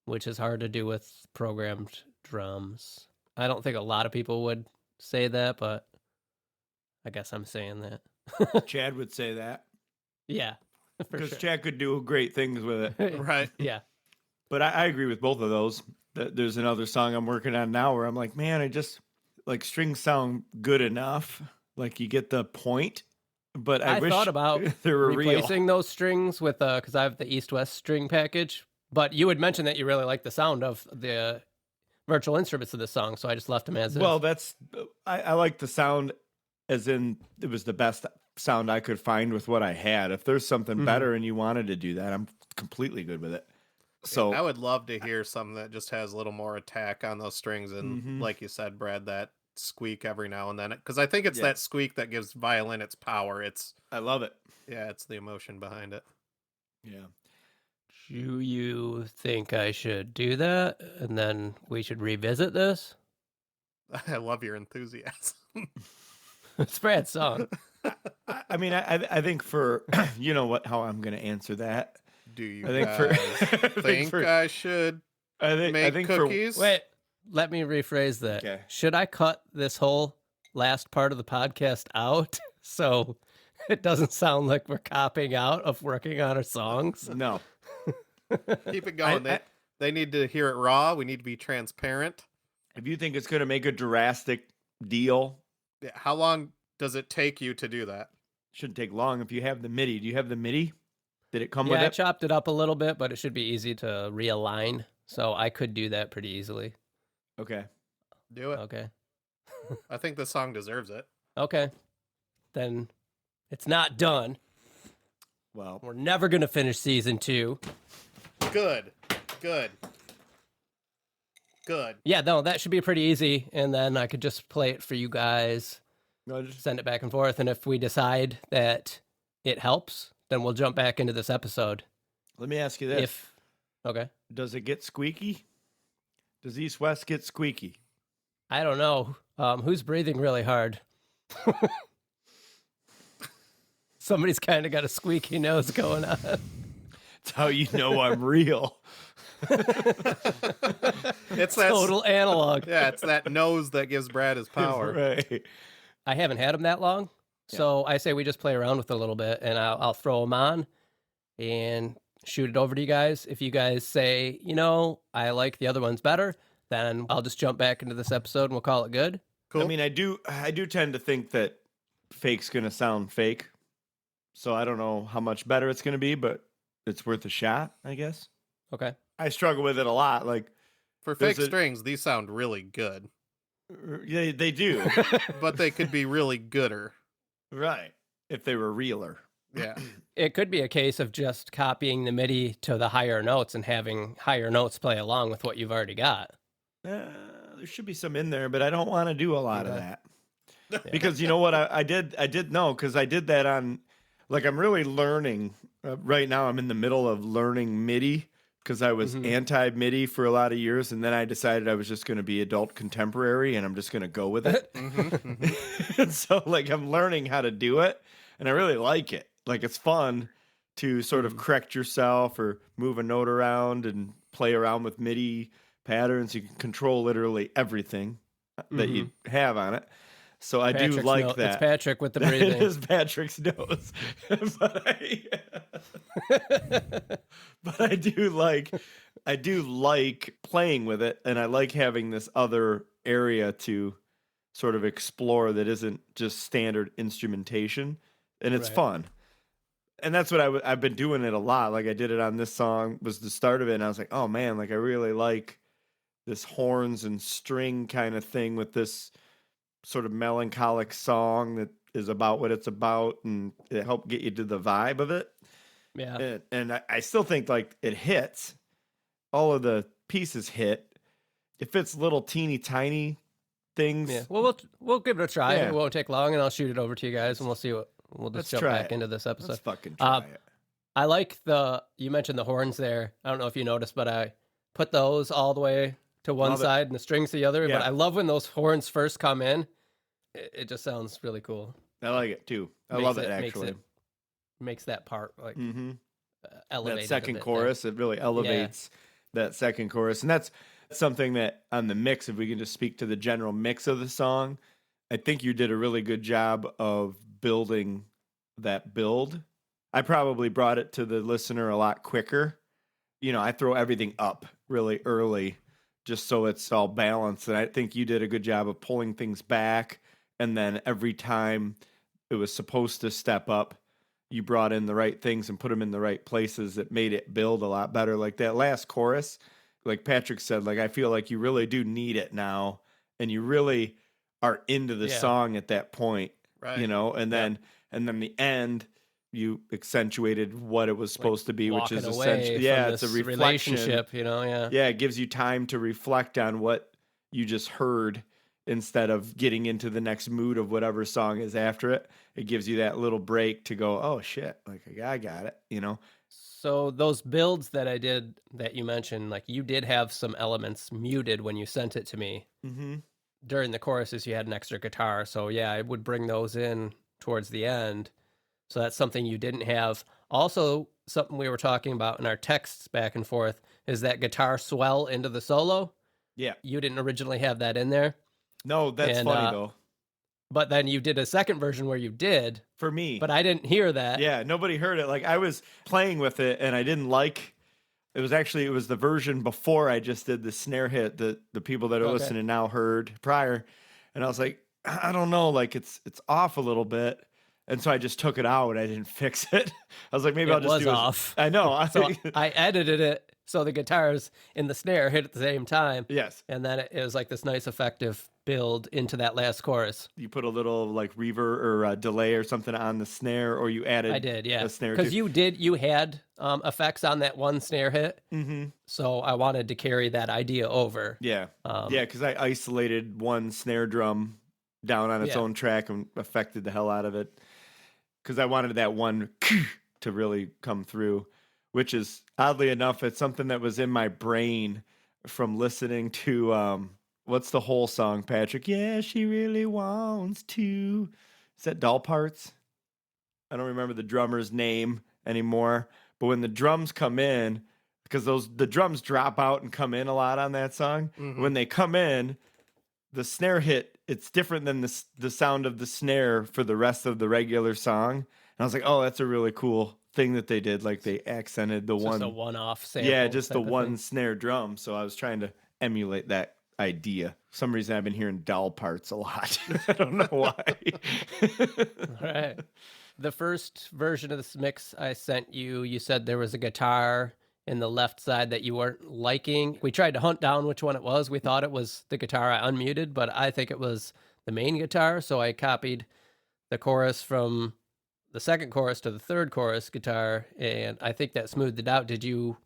which is hard to do with programmed drums. I don't think a lot of people would say that, but I guess I'm saying that. Chad would say that Yeah, for because sure. Chad could do great things with it. Right. Yeah. But I agree with both of those. There's another song I'm working on now where I'm like, man, I just like strings sound good enough. Like you get the point, but I wish thought about they were real. replacing those strings with because I have the East-West string package. But you had mentioned that you really like the sound of the virtual instruments of this song, so I just left them as is. Well, that's I like the sound as in it was the best sound I could find with what I had. If there's something better and you wanted to do that, I'm completely good with it. So I would love to hear something that just has a little more attack on those strings, and Mhm. like you said, Brad, that squeak every now and then, because I think it's Yeah. that squeak that gives violin its power. It's I love it. it's the emotion behind it. Yeah. Do you think I should do that? And then we should revisit this? I love your enthusiasm. It's Brad's song. I mean, I think for you know what, how I'm going to answer that. Do you I think for guys think I should I make think cookies? Wait, let me rephrase that. Okay. Should I cut this whole last part of the podcast out so it doesn't sound like we're copping out of working on our songs? no. Keep it going. They need to hear it raw. We need to be transparent. If you think it's going to make a drastic deal, Yeah, how long does it take you to do that? shouldn't take long. If you have the MIDI, do you have the MIDI? Did it come Yeah, with I it? chopped it up a little bit, but it should be easy to realign. So I could do that pretty easily. Okay. Do it. Okay. I think the song deserves it. Okay. Then it's not done. Well, We're never going to finish season 2. Good. Good. Good. Yeah, no, that should be pretty easy. And then I could just play it for you guys, no, just, send it back and forth. And if we decide that it helps, then we'll jump back into this episode. let me ask you this. Okay. Does it get squeaky? Does East West get squeaky? I don't know. Who's breathing really hard? Somebody's kind of got a squeaky nose going on. That's how you know I'm real. It's that Total analog. Yeah, it's that nose that gives Brad his power. Right. I haven't had them that long, so I say we just play around with it a little bit, and I'll throw them on and shoot it over to you guys. If you guys say, you know, I like the other ones better, then I'll just jump back into this episode and we'll call it good. Cool. I mean, I do tend to think that fake's going to sound fake. So I don't know how much better it's going to be, but it's worth a shot, I guess. Okay. I struggle with it a lot. Like, For There's fake a- strings, these sound really good, they do. but they could be really gooder. Right. If they were realer. Yeah. It could be a case of just copying the MIDI to the higher notes and having higher notes play along with what you've already got. There should be some in there, but I don't want to do a lot of Okay. that. Because you know what I did know, because I did that on, like, I'm really learning right now. I'm in the middle of learning MIDI because I was anti MIDI for a lot of years, and then I decided I was just going to be adult contemporary, and I'm just going to go with it. And so, like, I'm learning how to do it, and I really like it. Like, it's fun to sort of correct yourself or move a note around and play around with MIDI patterns. You can control literally everything that you have on it. So I do Patrick's like note. that. It's Patrick with the It breathing. is Patrick's nose. But I do like playing with it, and I like having this other area to sort of explore that isn't just standard instrumentation, and it's Right. fun. And that's what I've been doing it a lot. Like, I did it on this song, was the start of it, and I was like, oh man, like, I really like this horns and string kind of thing with this sort of melancholic song that is about what it's about, and it helped get you to the vibe of it. Yeah. And I still think, like, it hits. All of the pieces hit. It fits little teeny tiny things. Yeah. Well, we'll give it a try. Yeah. It won't take long, and I'll shoot it over to you guys, and we'll see what we'll just Let's jump try back it. into this episode. Let's fucking try it. I like you mentioned the horns there. I don't know if you noticed, but I put those all the way to one Love it. side and the strings to the other. Yeah. But I love when those horns first come in. It just sounds really cool. I like it too. I Makes love it, makes actually. Makes that part like Mm-hmm. elevated. That a second bit there. chorus, it really elevates that second chorus. And that's something that on the mix, if we can just speak to the general mix of the song, I think you did a really good job of building that build. I probably brought it to the listener a lot quicker. You know, I throw everything up really early just so it's all balanced. And I think you did a good job of pulling things back. And then every time it was supposed to step up, you brought in the right things and put them in the right places that made it build a lot better. Like that last chorus, like Patrick said, like, I feel like you really do need it now. And you really are into the Yeah. song at that point, Right. you know, and then the end, you accentuated what it was supposed to be, which walking is away essentially, yeah, from it's a this reflection. relationship, yeah. Yeah, it gives you time to reflect on what you just heard instead of getting into the next mood of whatever song is after it. It gives you that little break to go, oh shit, like I got it, you know? So those builds that I did that you mentioned, like you did have some elements muted when you sent it to me. Mm-hmm. During the choruses, you had an extra guitar. So yeah, I would bring those in towards the end. So that's something you didn't have. Also, something we were talking about in our texts back and forth is that guitar swell into the solo. Yeah. You didn't originally have that in there. No, that's And, funny though. But then you did a second version where you did. For me. But I didn't hear that. Yeah, nobody heard it. Like I was playing with it and I didn't like it was the version before I just did the snare hit that the people that are listening now heard prior. And I was like, I don't know, like it's off a little bit. And so I just took it out and I didn't fix it. I was like, maybe I'll just do it. Off. I know. So I edited it so the guitars in the snare hit at the same time. Yes. And then it was like this nice effective build into that last chorus. You put a little like reverb or a delay or something on the snare, or you added I did, yeah. a snare because too. you had effects on that one snare hit. Mm-hmm. So I wanted to carry that idea over. Yeah. Yeah, because I isolated one snare drum down on its own track and affected the hell out of it. Because I wanted that one to really come through, which is, oddly enough, it's something that was in my brain from listening to, what's the whole song, Patrick? Yeah, she really wants to. Is that Doll Parts? I don't remember the drummer's name anymore. But when the drums come in, because the drums drop out and come in a lot on that song, when they come in, the snare hit, it's different than the sound of the snare for the rest of the regular song. And I was like, oh, that's a really cool thing that they did. Like they accented the one. Just a one-off sample. Yeah, just the one snare drum. So I was trying to emulate that idea. For some reason I've been hearing Doll Parts a lot. I don't know why. All right. The first version of this mix I sent you, you said there was a guitar in the left side that you weren't liking. We tried to hunt down which one it was. We thought it was the guitar I unmuted, but I think it was the main guitar. So I copied the chorus from the second chorus to the third chorus guitar, and I think that smoothed it out. Did you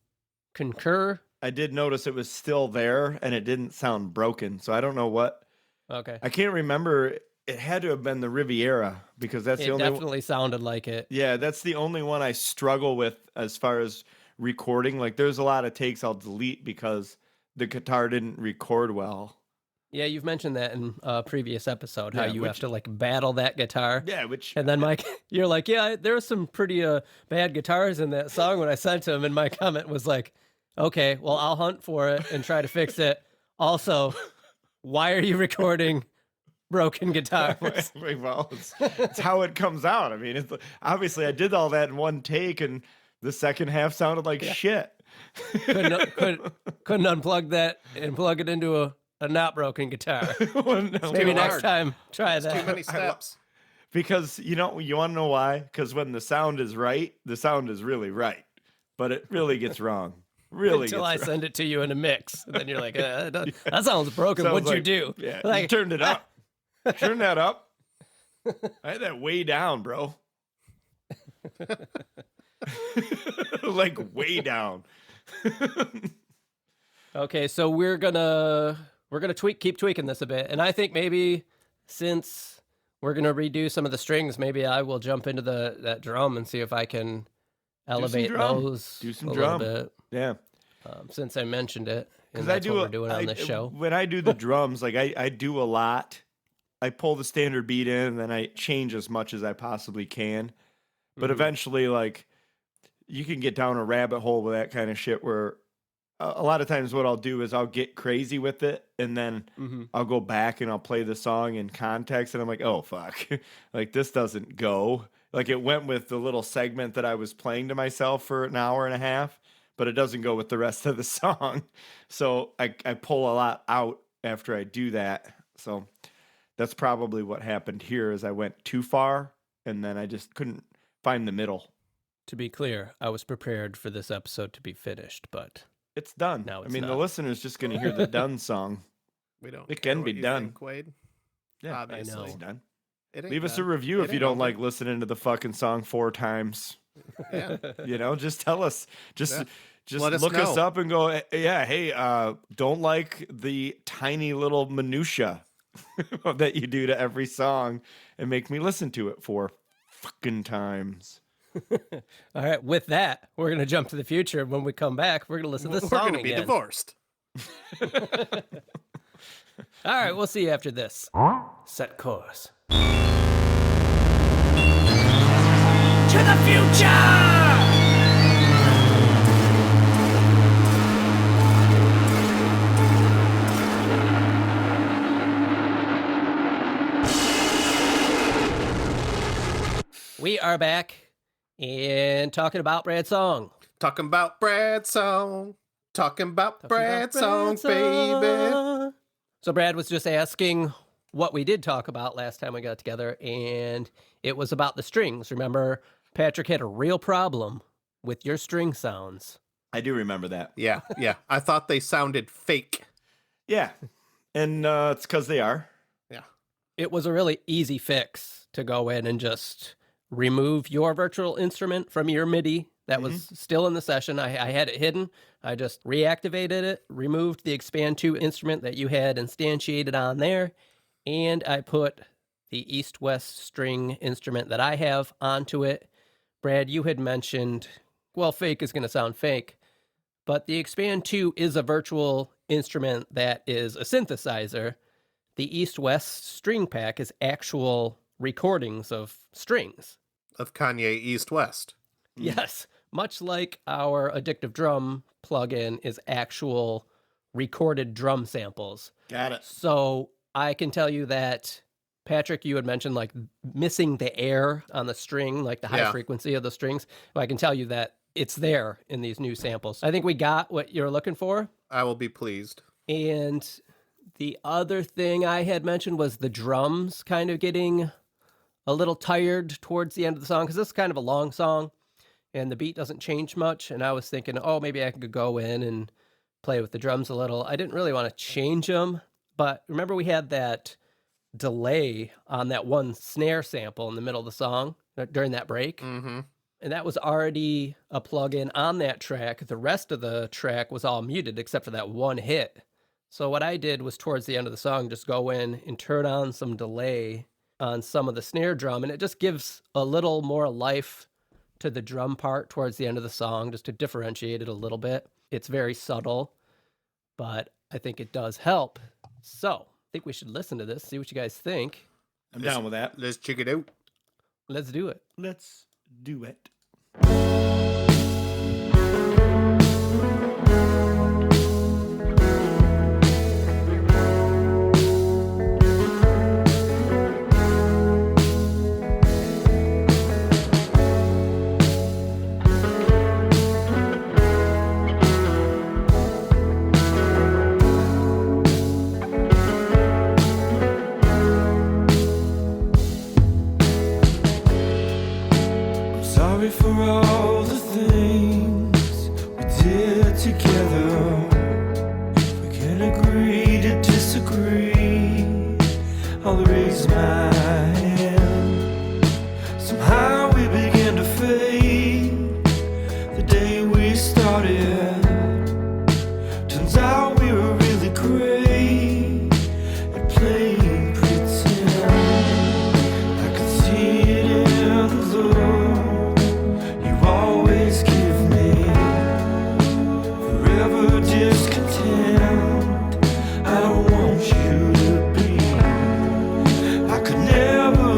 concur? I did notice it was still there and it didn't sound broken. So I don't know what. Okay. I can't remember. It had to have been the Riviera because that's the only one. It definitely sounded like it. Yeah, that's the only one I struggle with as far as recording. Like there's a lot of takes I'll delete because the guitar didn't record well. Yeah, you've mentioned that in a previous episode, how you have to like battle that guitar. Yeah, which... And then Mike, you're like, yeah, there are some pretty bad guitars in that song when I sent him. And my comment was like, okay, well, I'll hunt for it and try to fix it. Also, why are you recording broken guitars? Well, it's how it comes out. I mean, obviously I did all that in one take and the second half sounded like shit. couldn't unplug that and plug it into a not broken guitar. Well, no, maybe next time try that. Too many steps. Because you want to know why? Because when the sound is right, the sound is really right, but it really gets wrong. Really until I send it to you in a mix, and then you're like, that sounds broken. What'd you do? Yeah, like, you turned it up. Turn that up. I had that way down, bro. Like way down. Okay, so we're gonna keep tweaking this a bit, and I think maybe since we're gonna redo some of the strings, maybe I will jump into that drum and see if I can elevate those do some a drum. little bit. Yeah, since I mentioned it, and because that's what we're doing on this show. When I do the drums, like I do a lot. I pull the standard beat in, and then I change as much as I possibly can. But eventually, like, you can get down a rabbit hole with that kind of shit where a lot of times what I'll do is I'll get crazy with it, and then I'll go back and I'll play the song in context, and I'm like, oh, fuck. Like, this doesn't go. Like, it went with the little segment that I was playing to myself for an hour and a half, but it doesn't go with the rest of the song. So I pull a lot out after I do that. So that's probably what happened here is I went too far, and then I just couldn't find the middle. To be clear, I was prepared for this episode to be finished, but it's done. Now it's I mean, not. the listener's just going to hear the done song. We don't. It care can what be you done. think, Wade. Yeah, Obviously. I know. It's done. It ain't Leave us a done. review It if you ain't don't over. like listening to the fucking song 4 times. Yeah. Just tell us. Just Let us look us know. up and go, yeah, hey, don't like the tiny little minutia that you do to every song and make me listen to it 4 fucking times. All right, with that, we're going to jump to the future. When we come back, we're going to listen to this We're song gonna be again. divorced. All right, we'll see you after this. Set course. To the future! We are back and talking about Brad's song. Talking about Brad's song. Talking about Brad's song, baby. So Brad was just asking what we did talk about last time we got together, and it was about the strings. Remember, Patrick had a real problem with your string sounds. I do remember that. Yeah. I thought they sounded fake. Yeah. And it's because they are. Yeah. It was a really easy fix to go in and just remove your virtual instrument from your MIDI that was still in the session. I had it hidden. I just reactivated it, removed the Expand 2 instrument that you had instantiated on there, and I put the East-West string instrument that I have onto it. Brad, you had mentioned, well, fake is going to sound fake, but the Expand 2 is a virtual instrument that is a synthesizer. The East-West string pack is actual recordings of strings. Of Kanye East West. Yes, much like our Addictive Drum plugin is actual recorded drum samples. Got it. So I can tell you that, Patrick, you had mentioned like missing the air on the string, like the high Yeah. frequency of the strings. Well, I can tell you that it's there in these new samples. I think we got what you're looking for. I will be pleased. And the other thing I had mentioned was the drums kind of getting a little tired towards the end of the song, because this is kind of a long song and the beat doesn't change much. And I was thinking, oh, maybe I could go in and play with the drums a little. I didn't really want to change them, but remember we had that delay on that one snare sample in the middle of the song during that break? Mm-hmm. And that was already a plug-in on that track. The rest of the track was all muted except for that one hit. So what I did was towards the end of the song, just go in and turn on some delay on some of the snare drum, and it just gives a little more life to the drum part towards the end of the song, just to differentiate it a little bit. It's very subtle, but I think it does help. So I think we should listen to this, see what you guys think. I'm down with that. Let's check it out. Let's do it. Let's do it. Sorry for all the things we did together. We can agree to disagree. I'll raise my hand. Somehow we began to fade the day we started. Turns out we were really great at playing pretend. I could see it in the look you always give me. Forever discontent, I don't want you to be. I could never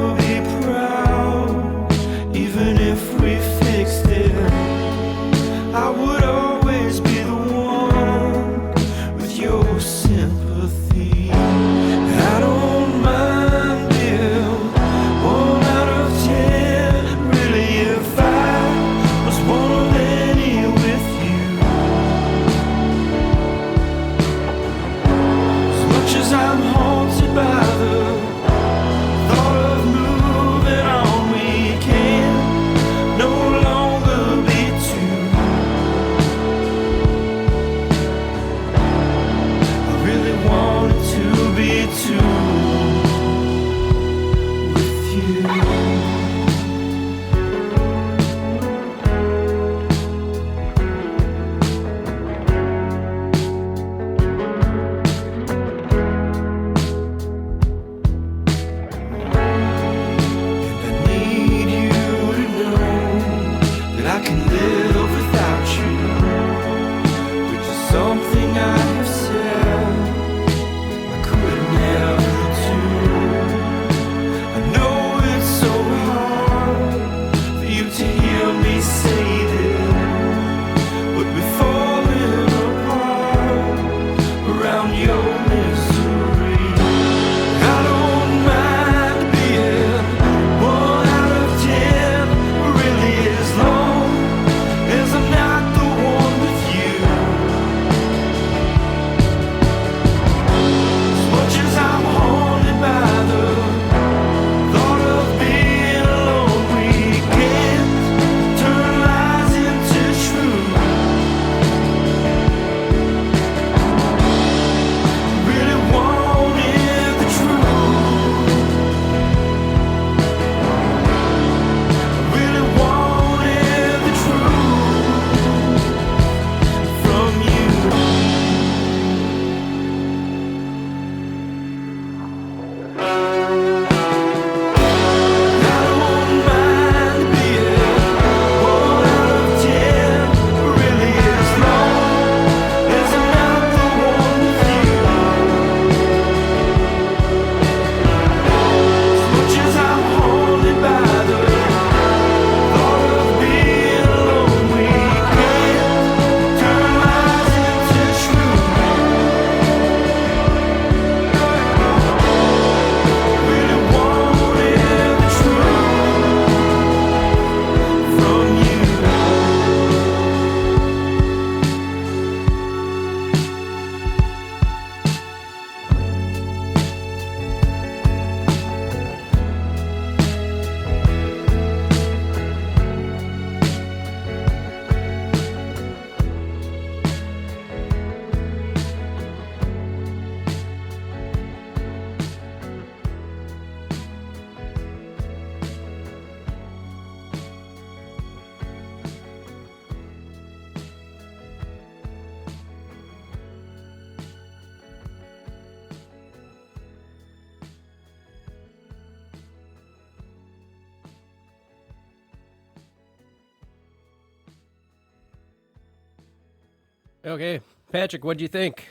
Okay, Patrick, what'd you think?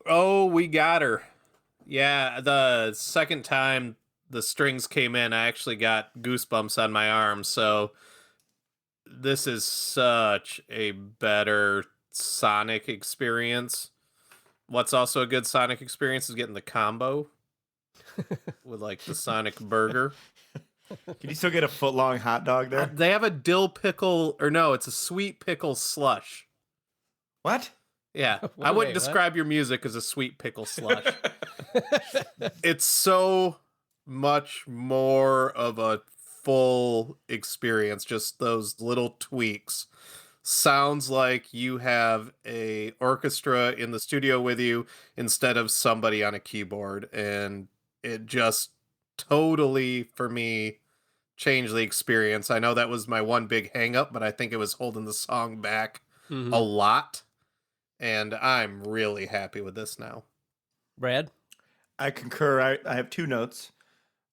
Oh, we got her. Yeah, the second time the strings came in, I actually got goosebumps on my arm. So this is such a better sonic experience. What's also a good sonic experience is getting the combo with like the Sonic burger. Can you still get a foot-long hot dog there? They have a dill pickle, or no, it's a sweet pickle slush. What? Yeah, Wait, I wouldn't what? describe your music as a sweet pickle slush. It's so much more of a full experience, just those little tweaks. Sounds like you have a orchestra in the studio with you instead of somebody on a keyboard, and it just totally, for me, changed the experience. I know that was my one big hang up, but I think it was holding the song back Mhm. a lot, and I'm really happy with this now. Brad? I concur. I have two notes.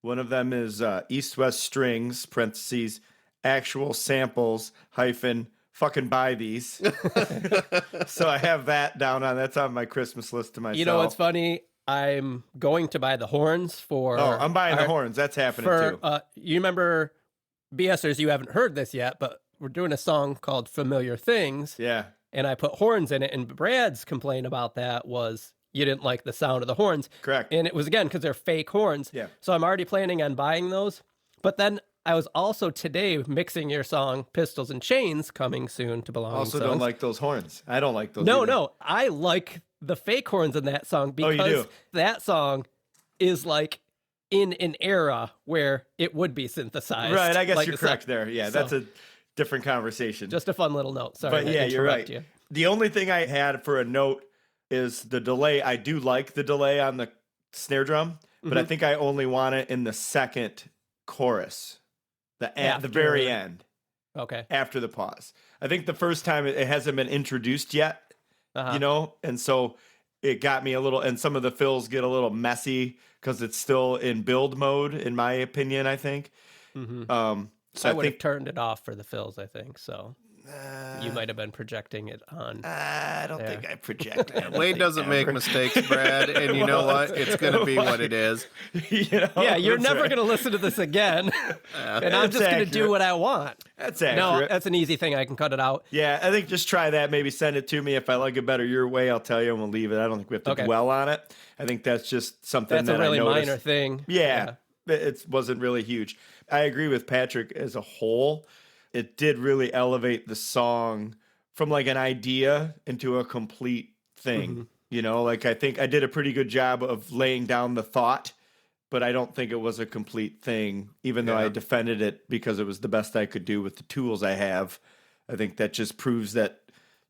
One of them is East-West Strings, parentheses, actual samples, hyphen, fucking buy these. So I have that down that's on my Christmas list to myself. You know what's funny? I'm going to buy the horns for... Oh, I'm buying the horns. That's happening too. You remember, BSers, you haven't heard this yet, but we're doing a song called Familiar Things, Yeah. and I put horns in it, and Brad's complaint about that was you didn't like the sound of the horns. Correct. And it was, again, because they're fake horns. Yeah. So I'm already planning on buying those. But then I was also today mixing your song Pistols and Chains, coming soon to Belonging Also Songs. don't like those horns. I don't like those No, either. no. I like the fake horns in that song because you do? that song is like in an era where it would be synthesized. Right, I guess like you're the sound. correct there. Yeah, that's a different conversation. Just a fun little note. Sorry, But to yeah, you're interrupt right. you. The only thing I had for a note is the delay. I do like the delay on the snare drum, but I think I only want it in the second chorus, at the very end, Okay. after the pause. I think the first time it hasn't been introduced yet, Uh-huh. you know, and so it got me a little, and some of the fills get a little messy because it's still in build mode, in my opinion, I think. So I I would have think turned it off for the fills, I think. So you might have been projecting it on. I don't there. think I project. Wade doesn't make mistakes, Brad, and you know what? It's going to be what it is. You know, Yeah, you're that's never right. going to listen to this again. And I'm That's just going to do accurate. what I want. That's No, accurate. that's an easy thing. I can cut it out. Yeah, I think just try that. Maybe send it to me. If I like it better your way, I'll tell you and we'll leave it. I don't think we have to Okay. dwell on it. I think that's just something That's that a really I noticed. minor thing. Yeah, it wasn't really huge. I agree with Patrick as a whole. It did really elevate the song from like an idea into a complete thing. You know, like I think I did a pretty good job of laying down the thought, but I don't think it was a complete thing, even though I defended it because it was the best I could do with the tools I have. I think that just proves that,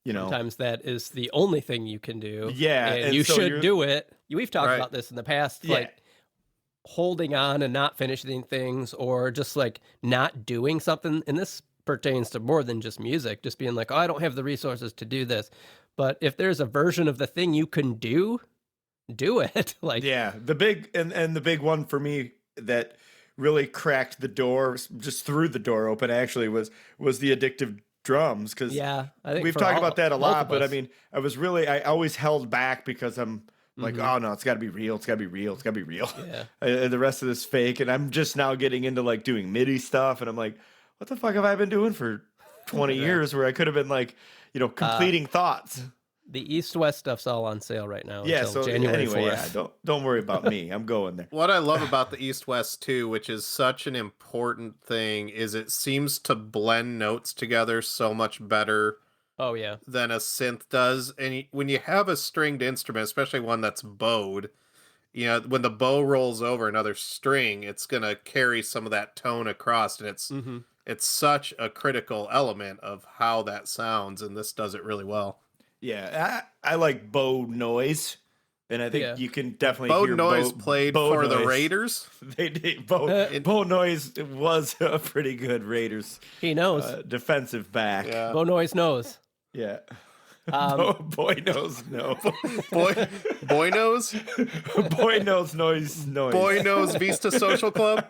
you know, Sometimes that is the only thing you can do. Yeah, And, and you so should you're- do it. We've talked Right. about this in the past. Yeah. Like holding on and not finishing things or just like not doing something. And this pertains to more than just music, just being like, oh, I don't have the resources to do this. But if there's a version of the thing you can do it. Like, yeah, the big and the big one for me that really cracked the door, just threw the door open actually was the addictive drums, because yeah, I think we've for talked all- about that a both lot, of but I us. mean, I always held back because I'm like, oh no, it's got to be real, it's got to be real, it's got to be real. Yeah. The rest of this fake, and I'm just now getting into like doing MIDI stuff, and I'm like, what the fuck have I been doing for 20 years where I could have been like, you know, completing thoughts. The East-West stuff's all on sale right now. Yeah, until so January anyway, 4th. yeah, don't worry about me. I'm going there. What I love about the East-West too, which is such an important thing, is it seems to blend notes together so much better Oh, yeah. than a synth does. And when you have a stringed instrument, especially one that's bowed, you know, when the bow rolls over another string, it's going to carry some of that tone across, and it's such a critical element of how that sounds, and this does it really well. Yeah, I like bow noise, and I think Yeah. you can definitely Bow hear noise played for the noise. Raiders. They did bow noise was a pretty good Raiders He knows. defensive back. Yeah. Bo Noise knows. Yeah. Um, Boy knows no. Boy knows? Boy knows noise. Boy knows Vista Social Club?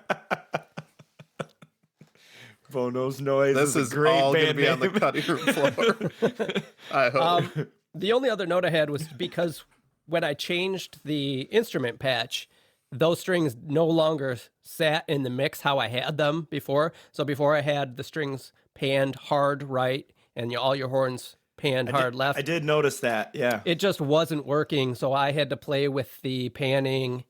Bow knows noise. This a is great all going to band be on the name. cutting room floor. I hope. The only other note I had was because when I changed the instrument patch, those strings no longer sat in the mix how I had them before. So before I had the strings panned hard right and all your horns panned hard left. I did notice that, yeah. It just wasn't working, so I had to play with the panning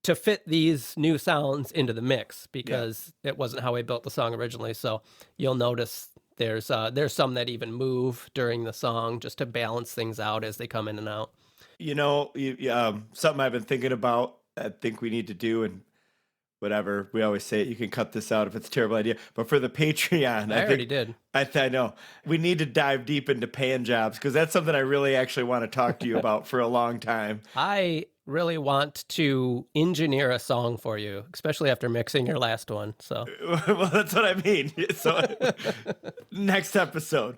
to fit these new sounds into the mix because it wasn't how I built the song originally. So you'll notice there's some that even move during the song just to balance things out as they come in and out. You know, something I've been thinking about, I think we need to do, and whatever, we always say it, you can cut this out if it's a terrible idea, but for the Patreon, I already did. I know. We need to dive deep into pan jobs because that's something I really actually want to talk to you about for a long time. I really want to engineer a song for you, especially after mixing your last one. So, well, that's what I mean. So, next episode.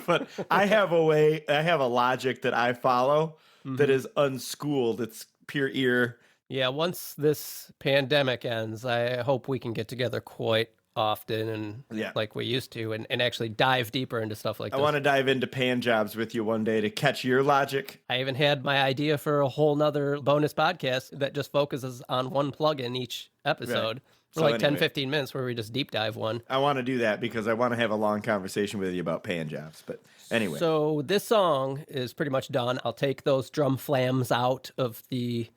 But I have a logic that I follow that is unschooled. It's pure ear. Yeah, once this pandemic ends, I hope we can get together quite often and like we used to and actually dive deeper into stuff like this. I want to dive into pan jobs with you one day to catch your logic. I even had my idea for a whole nother bonus podcast that just focuses on one plugin each episode. Right. For like 10, 15 minutes where we just deep dive one. I want to do that because I want to have a long conversation with you about pan jobs. But anyway. So this song is pretty much done. I'll take those drum flams out of the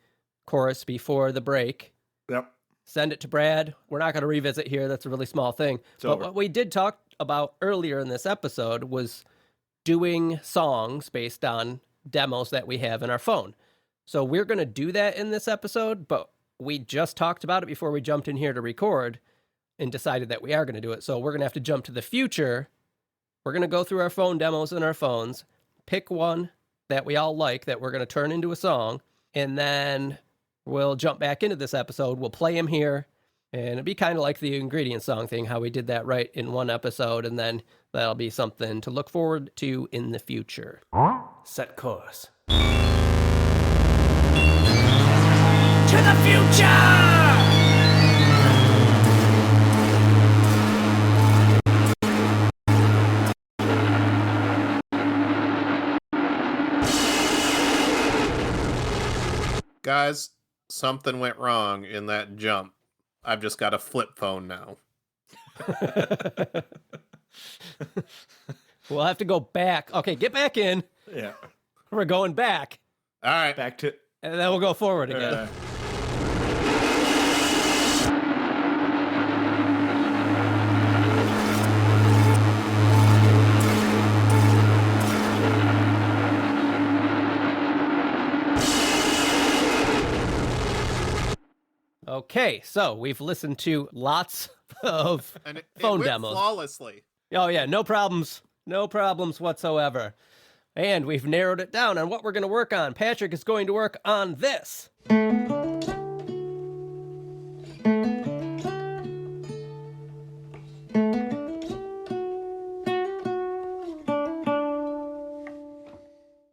chorus before the break. Yep. Send it to Brad. We're not going to revisit here. That's a really small thing. But what we did talk about earlier in this episode was doing songs based on demos that we have in our phone. So we're going to do that in this episode, but we just talked about it before we jumped in here to record and decided that we are going to do it. So we're going to have to jump to the future. We're going to go through our phone demos in our phones, pick one that we all like that we're going to turn into a song, and then we'll jump back into this episode. We'll play him here, and it'll be kind of like the ingredient song thing, how we did that right in one episode, and then that'll be something to look forward to in the future. Set course. To the future! Guys, something went wrong in that jump. I've just got a flip phone now. We'll have to go back. Okay, get back in. Yeah. We're going back. All right. Back to... And then we'll go forward again. Okay, so we've listened to lots of phone demos. Flawlessly. Oh yeah, no problems whatsoever. And we've narrowed it down on what we're going to work on. Patrick is going to work on this.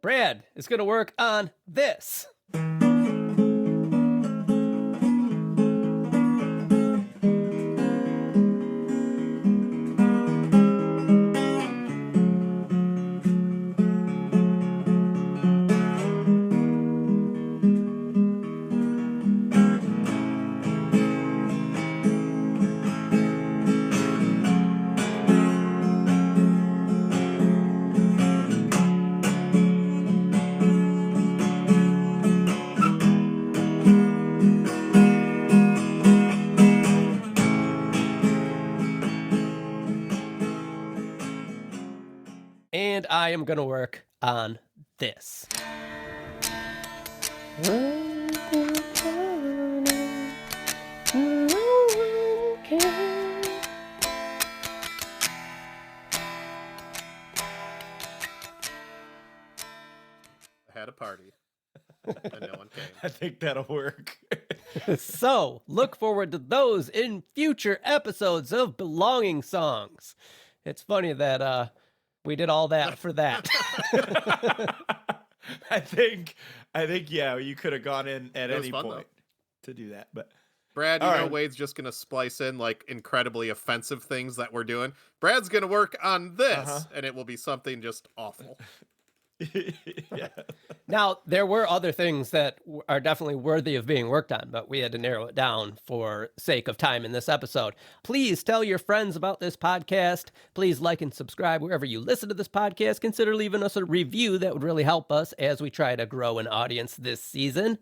Brad is going to work on this. And I am going to work on this. I had a party. And no one came. I think that'll work. So, look forward to those in future episodes of Belonging Songs. It's funny that we did all that for that. I think, yeah, you could have gone in at any fun, point to do that. But Brad, you All know right. Wade's just going to splice in like incredibly offensive things that we're doing. Brad's going to work on this, and it will be something just awful. Yeah. Now, there were other things that are definitely worthy of being worked on, but we had to narrow it down for sake of time in this episode. Please tell your friends about this podcast. Please like and subscribe wherever you listen to this podcast. Consider leaving us a review. That would really help us as we try to grow an audience this season.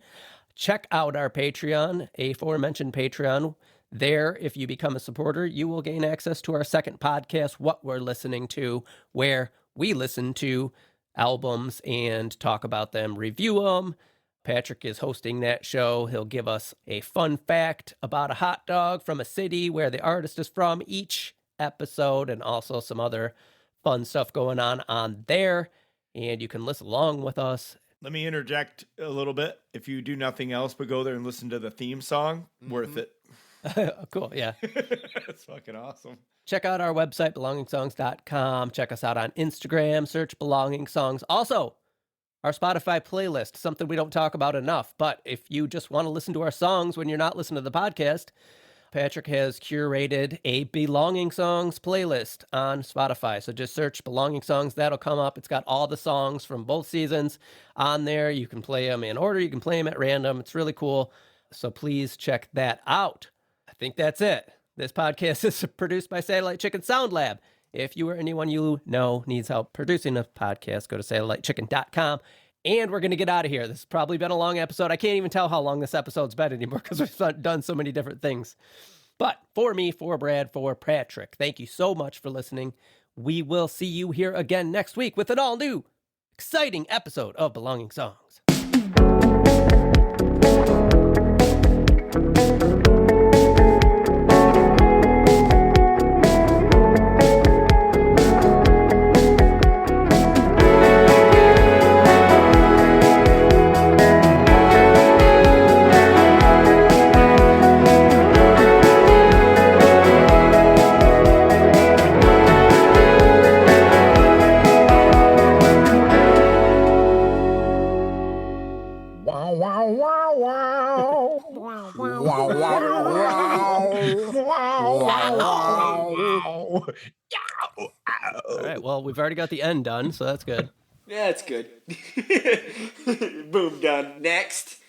Check out our Patreon, aforementioned Patreon. There, if you become a supporter, you will gain access to our second podcast, What We're Listening To, where we listen to albums and talk about them, review them. Patrick is hosting that show. He'll give us a fun fact about a hot dog from a city where the artist is from each episode, and also some other fun stuff going on there. And you can listen along with us. Let me interject a little bit. If you do nothing else but go there and listen to the theme song, worth it. Cool, yeah. It's fucking awesome. Check out our website, belongingsongs.com. Check us out on Instagram. Search Belonging Songs. Also, our Spotify playlist, something we don't talk about enough. But if you just want to listen to our songs when you're not listening to the podcast, Patrick has curated a Belonging Songs playlist on Spotify. So just search Belonging Songs. That'll come up. It's got all the songs from both seasons on there. You can play them in order. You can play them at random. It's really cool. So please check that out. I think that's it. This podcast is produced by Satellite Chicken Sound Lab. If you or anyone you know needs help producing a podcast, go to satellitechicken.com. And we're going to get out of here. This has probably been a long episode. I can't even tell how long this episode's been anymore because we've done so many different things. But for me, for Brad, for Patrick, thank you so much for listening. We will see you here again next week with an all-new, exciting episode of Belonging Songs. All right, well, we've already got the end done, so that's good. Yeah, it's good. Boom, done. Next.